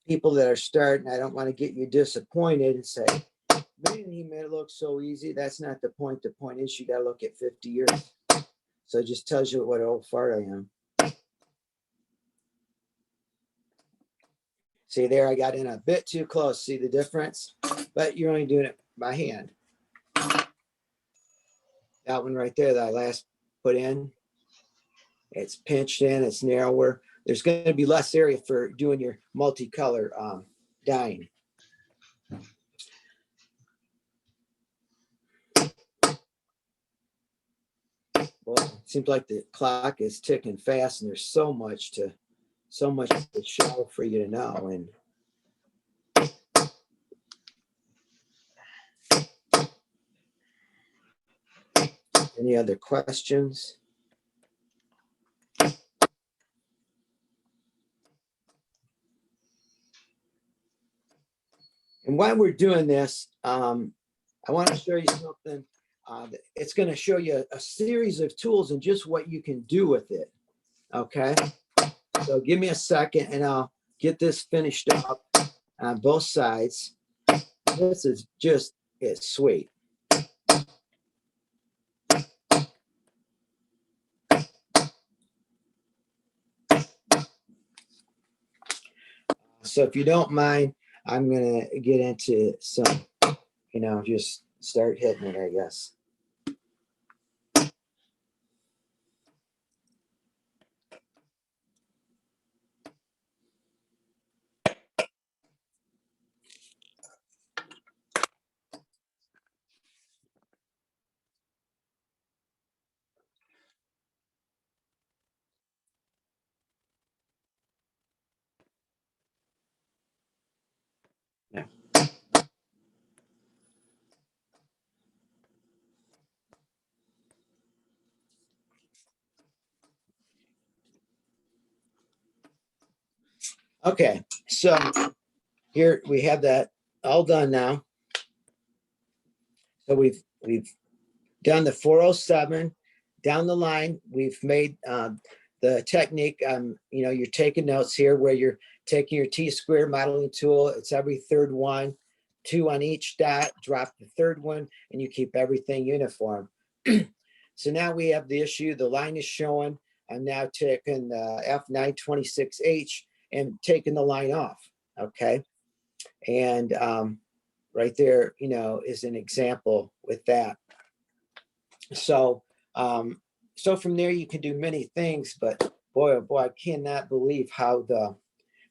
people that are starting, I don't want to get you disappointed and say, man, he made it look so easy. That's not the point. The point is you got to look at 50 years. So it just tells you what old fart I am. See there, I got in a bit too close. See the difference? But you're only doing it by hand. That one right there that I last put in, it's pinched in, it's narrower. There's going to be less area for doing your multicolor dyeing. Well, it seems like the clock is ticking fast, and there's so much to show for you to know. And any other questions? And while we're doing this, I want to show you something. It's going to show you a series of tools and just what you can do with it. Okay. So give me a second and I'll get this finished up on both sides. This is just, it's sweet. So if you don't mind, I'm gonna get into some, just start hitting it, I guess. Yeah. Okay, so here we have that all done now. So we've done the 407 down the line. We've made the technique. You're taking notes here where you're taking your T-square modeling tool. It's every third one, 2 on each dot. Drop the third one, and you keep everything uniform. So now we have the issue. The line is showing. I'm now taking the F926H and taking the line off. Okay, and right there, is an example with that. So, so from there you can do many things, but boy, oh boy, I cannot believe how the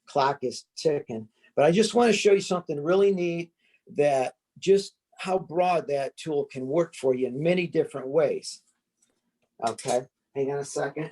clock is ticking. But I just want to show you something really neat, that just how broad that tool can work for you in many different ways. Okay, hang on a second.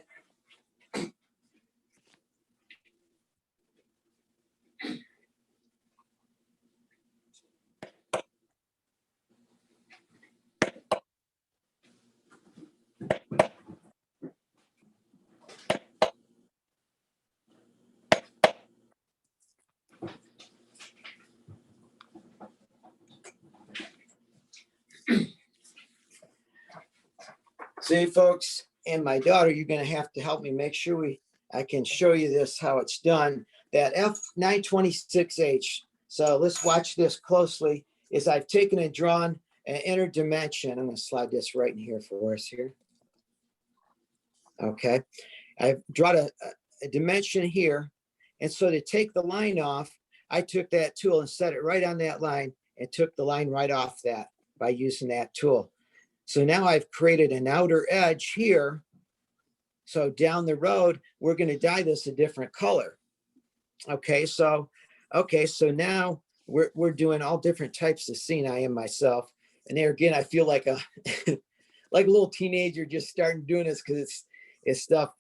See, folks, and my daughter, you're going to have to help me make sure I can show you this, how it's done. That F926H. So let's watch this closely. Is I've taken and drawn an inner dimension. I'm going to slide this right in here for us here. Okay. I've drawn a dimension here. And so to take the line off, I took that tool and set it right on that line and took the line right off that by using that tool. So now I've created an outer edge here. So down the road, we're going to dye this a different color. Okay, so now we're doing all different types of scene. I am myself. And there again, I feel like a like a little teenager just starting doing this, because it's stuff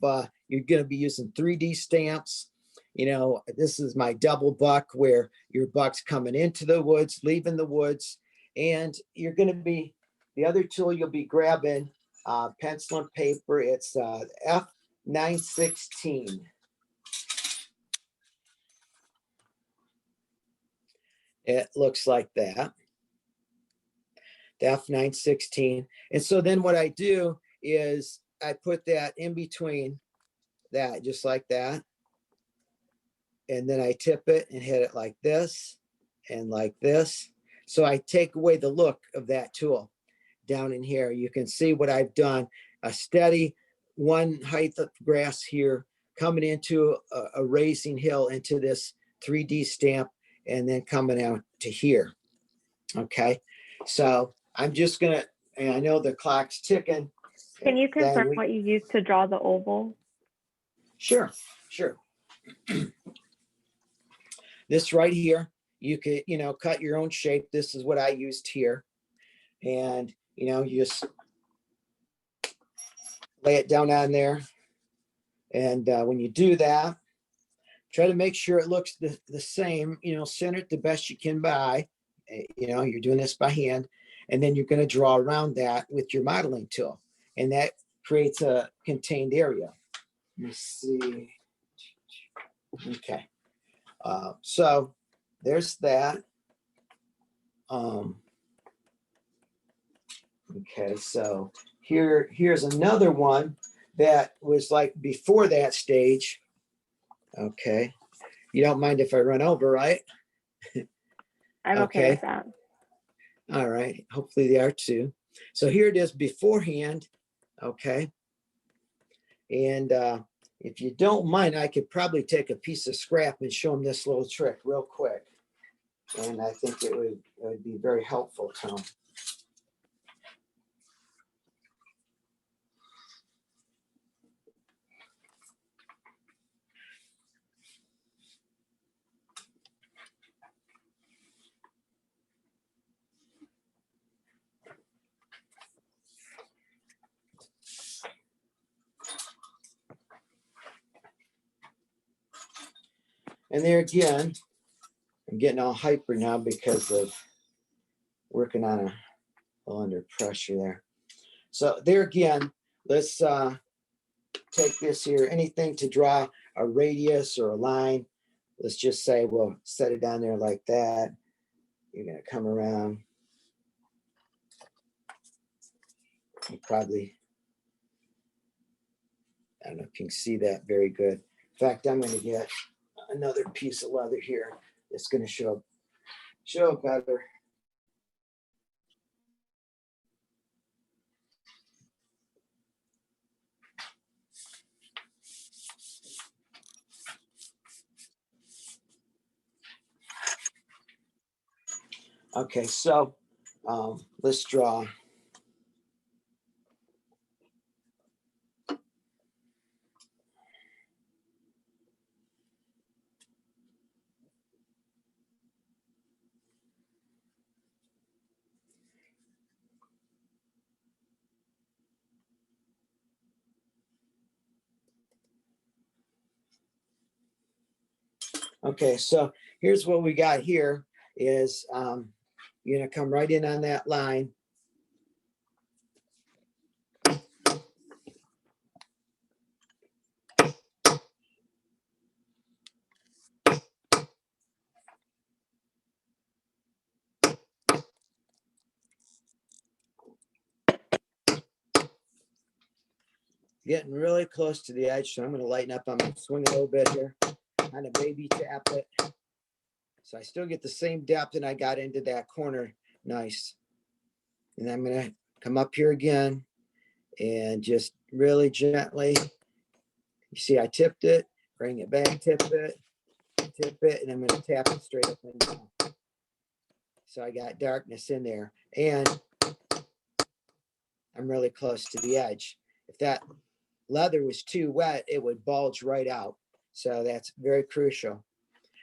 you're going to be using 3D stamps. This is my double buck, where your buck's coming into the woods, leaving the woods, and you're going to be, the other tool you'll be grabbing, pencil and paper. It's F916. It looks like that, the F916. And so then what I do is I put that in between that, just like that. And then I tip it and hit it like this and like this. So I take away the look of that tool. Down in here, you can see what I've done, a steady one height of grass here coming into a raising hill into this 3D stamp, and then coming out to here. Okay, so I'm just gonna, and I know the clock's ticking. Can you confirm we, what you used to draw the oval? Sure. This right here, you could, cut your own shape. This is what I used here. And, you just lay it down on there. And when you do that, try to make sure it looks the same, center it the best you can by, you're doing this by hand. And then you're going to draw around that with your modeling tool. And that creates a contained area. Let me see. Okay. So there's that. Okay, so here's another one that was like before that stage. Okay, you don't mind if I run over, right? I'm okay with that. All right, hopefully they are too. So here it is beforehand. Okay, and if you don't mind, I could probably take a piece of scrap and show them this little trick real quick. And I think it would be very helpful to them. And there again, I'm getting all hyper now because of working on a little under pressure there. So there again, let's take this here, anything to draw a radius or a line. Let's just say we'll set it down there like that. You're gonna come around. You probably, I don't know if you can see that very good. In fact, I'm gonna get another piece of leather here that's gonna show better. Okay, so let's draw. Okay, so here's what we got here is you're gonna come right in on that line. Getting really close to the edge, so I'm gonna lighten up. I'm gonna swing a little bit here, kind of baby tap it. So I still get the same depth and I got into that corner. Nice. And I'm gonna come up here again and just really gently. You see, I tipped it, bring it back, tip it, and I'm gonna tap it straight up and down. So I got darkness in there and I'm really close to the edge. If that leather was too wet, it would bulge right out. So that's very crucial.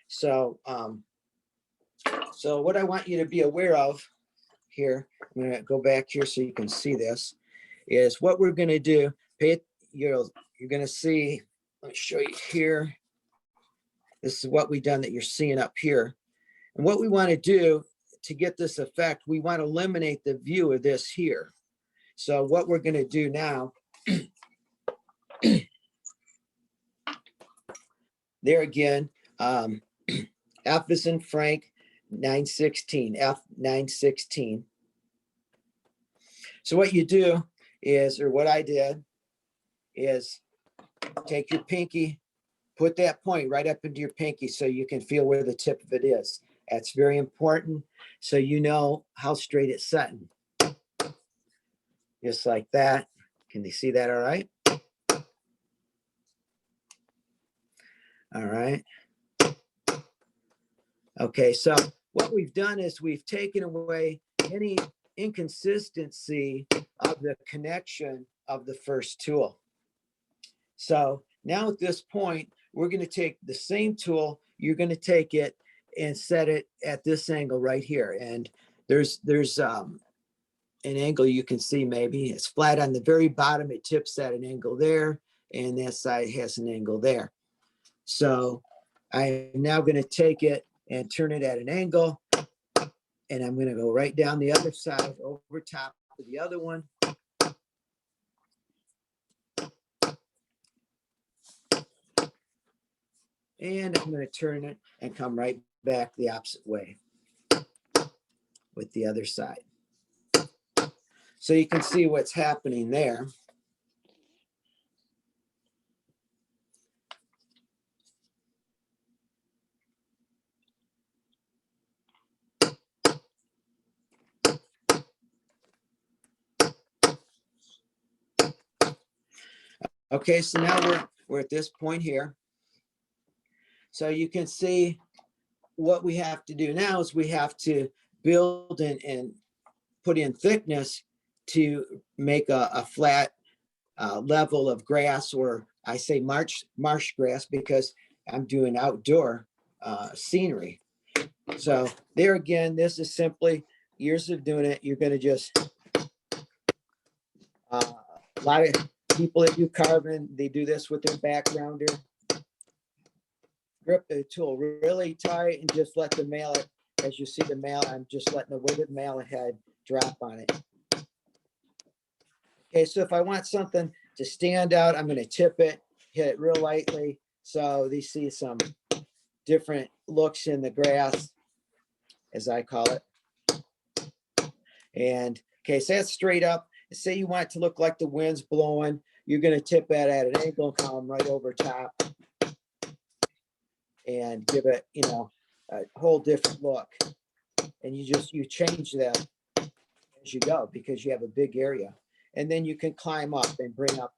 So, so what I want you to be aware of here, I'm gonna go back here so you can see this, is what we're gonna do. You're gonna see, let me show you here. This is what we've done that you're seeing up here. And what we wanna do to get this effect, we wanna eliminate the view of this here. So what we're gonna do now, there again, F is in Frank, 916, F 916. So what you do is, or what I did is take your pinky, put that point right up into your pinky so you can feel where the tip of it is. That's very important. So you know how straight it's setting. Just like that. Can you see that all right? All right. Okay, so what we've done is we've taken away any inconsistency of the connection of the first tool. So now at this point, we're going to take the same tool, you're going to take it and set it at this angle right here. And there's an angle you can see, maybe it's flat on the very bottom, it tips at an angle there, and that side has an angle there. So I'm now going to take it and turn it at an angle, and I'm going to go right down the other side over top of the other one. And I'm going to turn it and come right back the opposite way with the other side. So you can see what's happening there. Okay, so now we're at this point here. So you can see what we have to do now is we have to build and put in thickness to make a flat level of grass, or I say marsh grass because I'm doing outdoor scenery. So there again, this is simply years of doing it. You're gonna just, a lot of people that do carving, they do this with their backgrounder. Grip the tool really tight and just let the mallet, as you see the mallet, I'm just letting the weight of the mallet head drop on it. Okay, so if I want something to stand out, I'm gonna tip it, hit it real lightly. So they see some different looks in the grass, as I call it. And okay, so that's straight up. Say you want it to look like the wind's blowing, you're gonna tip it at an angle and come right over top and give it, you know, a whole different look. And you change that as you go because you have a big area. And then you can climb up and bring up.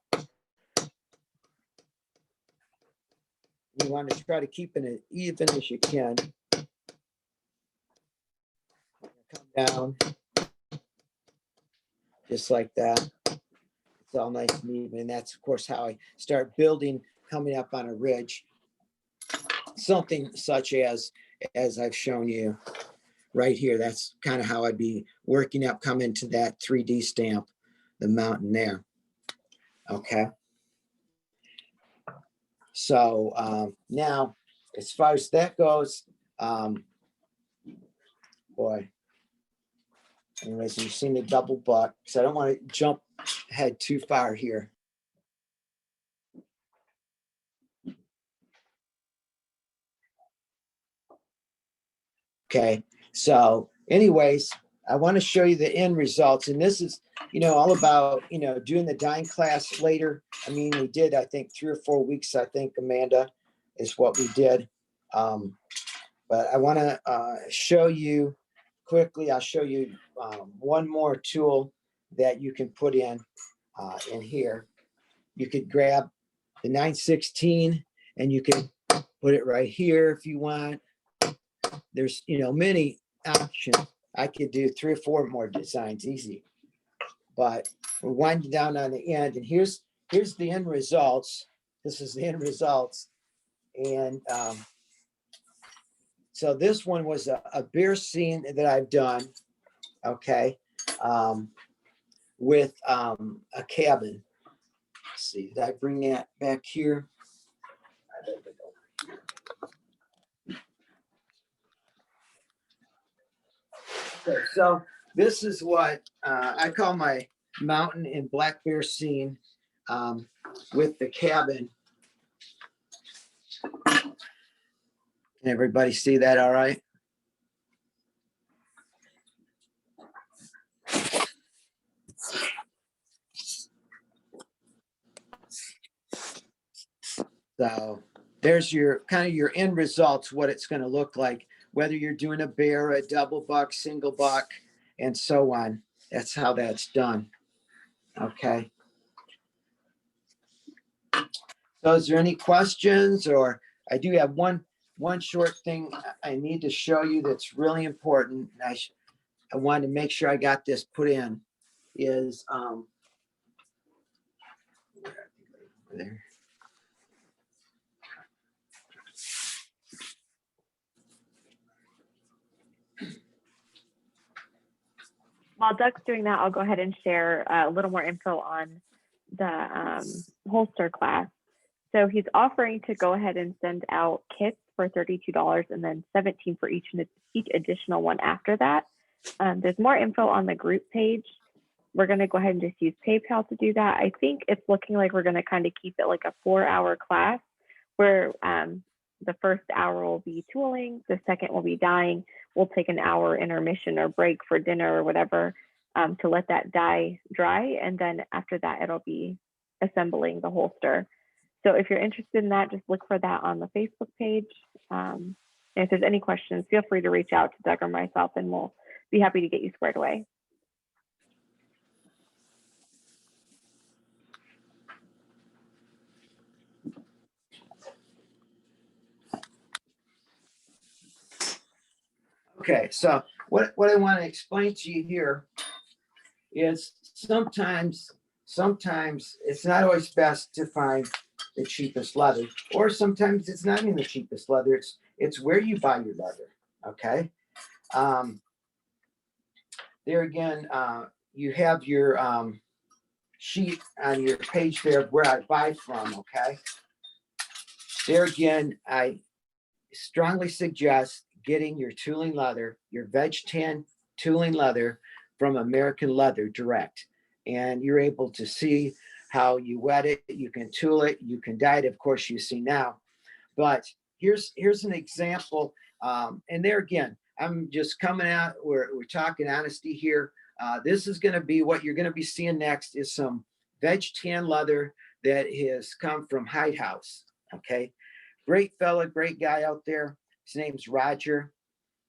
You want to try to keep it as even as you can. Come down just like that. It's all nice and even. And that's of course how I start building, coming up on a ridge. Something such as I've shown you right here. That's kind of how I'd be working up, coming to that 3D stamp, the mountain there. Okay. So now, as far as that goes, boy. Anyways, you've seen the double buck, so I don't want to jump ahead too far here. Okay, so anyways, I want to show you the end results, and this is, you know, all about, you know, doing the dyeing class later. I mean, we did, I think 3 or 4 weeks, I think, Amanda, is what we did. But I want to show you quickly, I'll show you one more tool that you can put in here. You could grab the 916 and you can put it right here if you want. There's, you know, many options. I could do 3 or 4 more designs easy, but we're winding down on the end, and here's the end results. This is the end results. And so this one was a beer scene that I've done, okay, with a cabin. Let's see, did I bring that back here? Okay, so this is what I call my mountain and black bear scene with the cabin. Can everybody see that all right? So there's your kind of your end results, what it's going to look like, whether you're doing a bear, a double buck, single buck, and so on. That's how that's done. Okay. So is there any questions? Or I do have one short thing I need to show you that's really important. I wanted to make sure I got this put in is there. While Doug's doing that, I'll go ahead and share a little more info on the holster class. So he's offering to go ahead and send out kits for $32 and then $17 for each additional one after that. There's more info on the group page. We're going to go ahead and just use PayPal to do that. I think it's looking like we're going to kind of keep it like a 4-hour class where the first hour will be tooling, the second will be dyeing. We'll take an hour intermission or break for dinner or whatever to let that dye dry. And then after that, it'll be assembling the holster. So if you're interested in that, just look for that on the Facebook page. And if there's any questions, feel free to reach out to Doug or myself and we'll be happy to get you squared away. Okay, so what I want to explain to you here is sometimes it's not always best to find the cheapest leather, or sometimes it's not even the cheapest leather. It's where you buy your leather. Okay. There again, you have your sheet on your page there of where I buy from. Okay. There again, I strongly suggest getting your tooling leather, your veg tan tooling leather from American Leather Direct. And you're able to see how you wet it, you can tool it, you can dye it, of course, you see now. But here's an example. And there again, I'm just coming out, we're talking honesty here. This is going to be what you're going to be seeing next is some veg tan leather that has come from Hide House. Okay. Great fella, great guy out there. His name's Roger.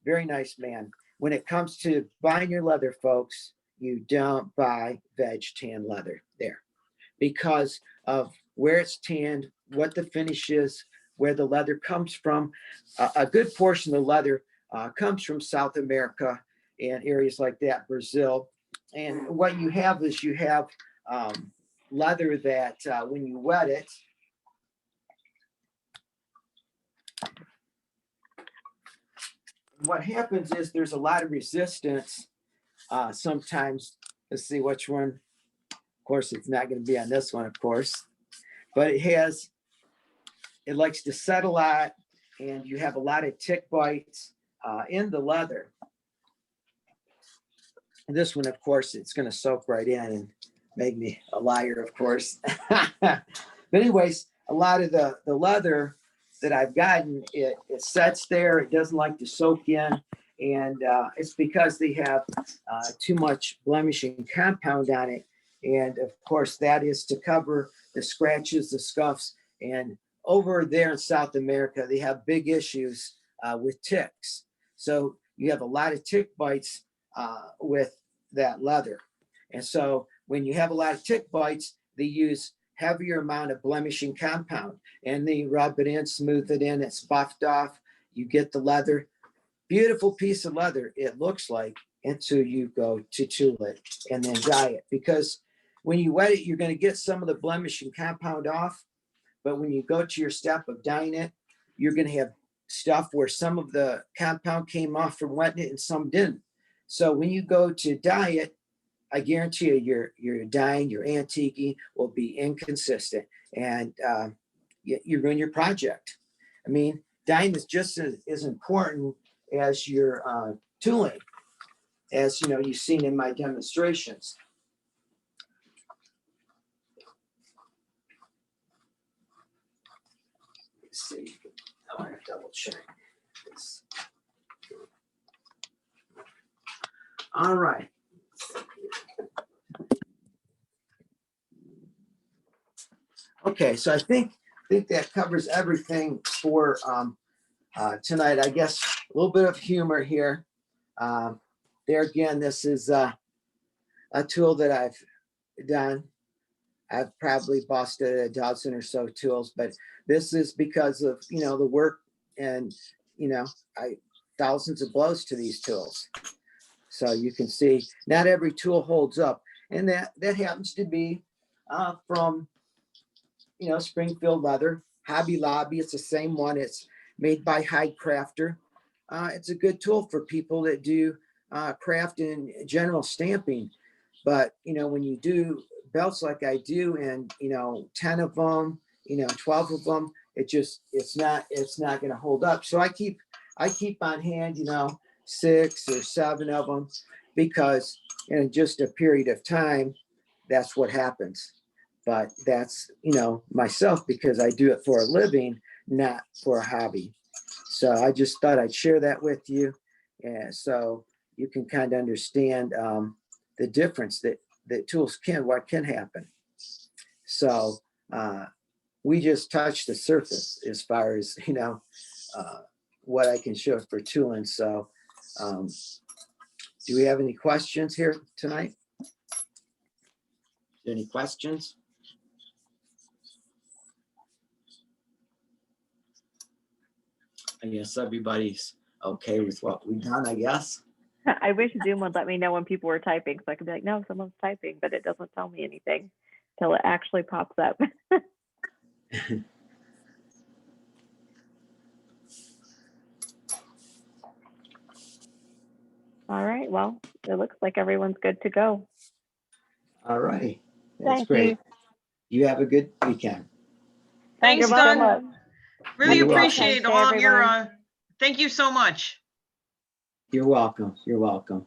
Very nice man. When it comes to buying your leather, folks, you don't buy veg tan leather there because of where it's tanned, what the finish is, where the leather comes from. A good portion of the leather comes from South America and areas like that, Brazil. And what you have is you have leather that when you wet it, what happens is there's a lot of resistance sometimes. Let's see which one. Of course, it's not going to be on this one, of course, but it likes to set a lot and you have a lot of tick bites in the leather. And this one, of course, it's going to soak right in and make me a liar, of course. But anyways, a lot of the leather that I've gotten, it sets there. It doesn't like to soak in. And it's because they have too much blemishing compound on it. And of course, that is to cover the scratches, the scuffs. And over there in South America, they have big issues with ticks. So you have a lot of tick bites with that leather. And so when you have a lot of tick bites, they use heavier amount of blemishing compound and they rub it in, smooth it in, it's buffed off. You get the leather, beautiful piece of leather, it looks like, until you go to tool it and then dye it. Because when you wet it, you're going to get some of the blemishing compound off. But when you go to your step of dyeing it, you're going to have stuff where some of the compound came off from wetting it and some didn't. So when you go to dye it, I guarantee you your dyeing, your antiquing will be inconsistent and you ruin your project. I mean, dyeing is just as important as your tooling, as you know, you've seen in my demonstrations. Let's see, I want to double check this. All right. Okay, so I think that covers everything for tonight. I guess a little bit of humor here. There again, this is a tool that I've done. I've probably busted a dozen or so tools, but this is because of, you know, the work and, you know, thousands of blows to these tools. So you can see not every tool holds up. And that happens to be from, you know, Springfield Leather, Hobby Lobby. It's the same one. It's made by Hide Crafter. It's a good tool for people that do craft and general stamping. But, you know, when you do belts like I do and, you know, 10 of them, you know, 12 of them, it's not going to hold up. So I keep on hand, you know, 6 or 7 of them, because in just a period of time, that's what happens. But that's, you know, myself, because I do it for a living, not for a hobby. So I just thought I'd share that with you. And so you can kind of understand the difference that tools what can happen. So we just touched the surface as far as, you know, what I can show for tooling. So do we have any questions here tonight? Any questions? I guess everybody's okay with what we've done, I guess. I wish Zoom would let me know when people were typing so I could be like, no, someone's typing, but it doesn't tell me anything till it actually pops up. All right, well, it looks like everyone's good to go. All right. That's Thank great. you. You have a good weekend. Thanks, You're welcome. Doug. Really You're welcome. appreciate Thanks, all of your, everyone. thank you so much. You're welcome. You're welcome.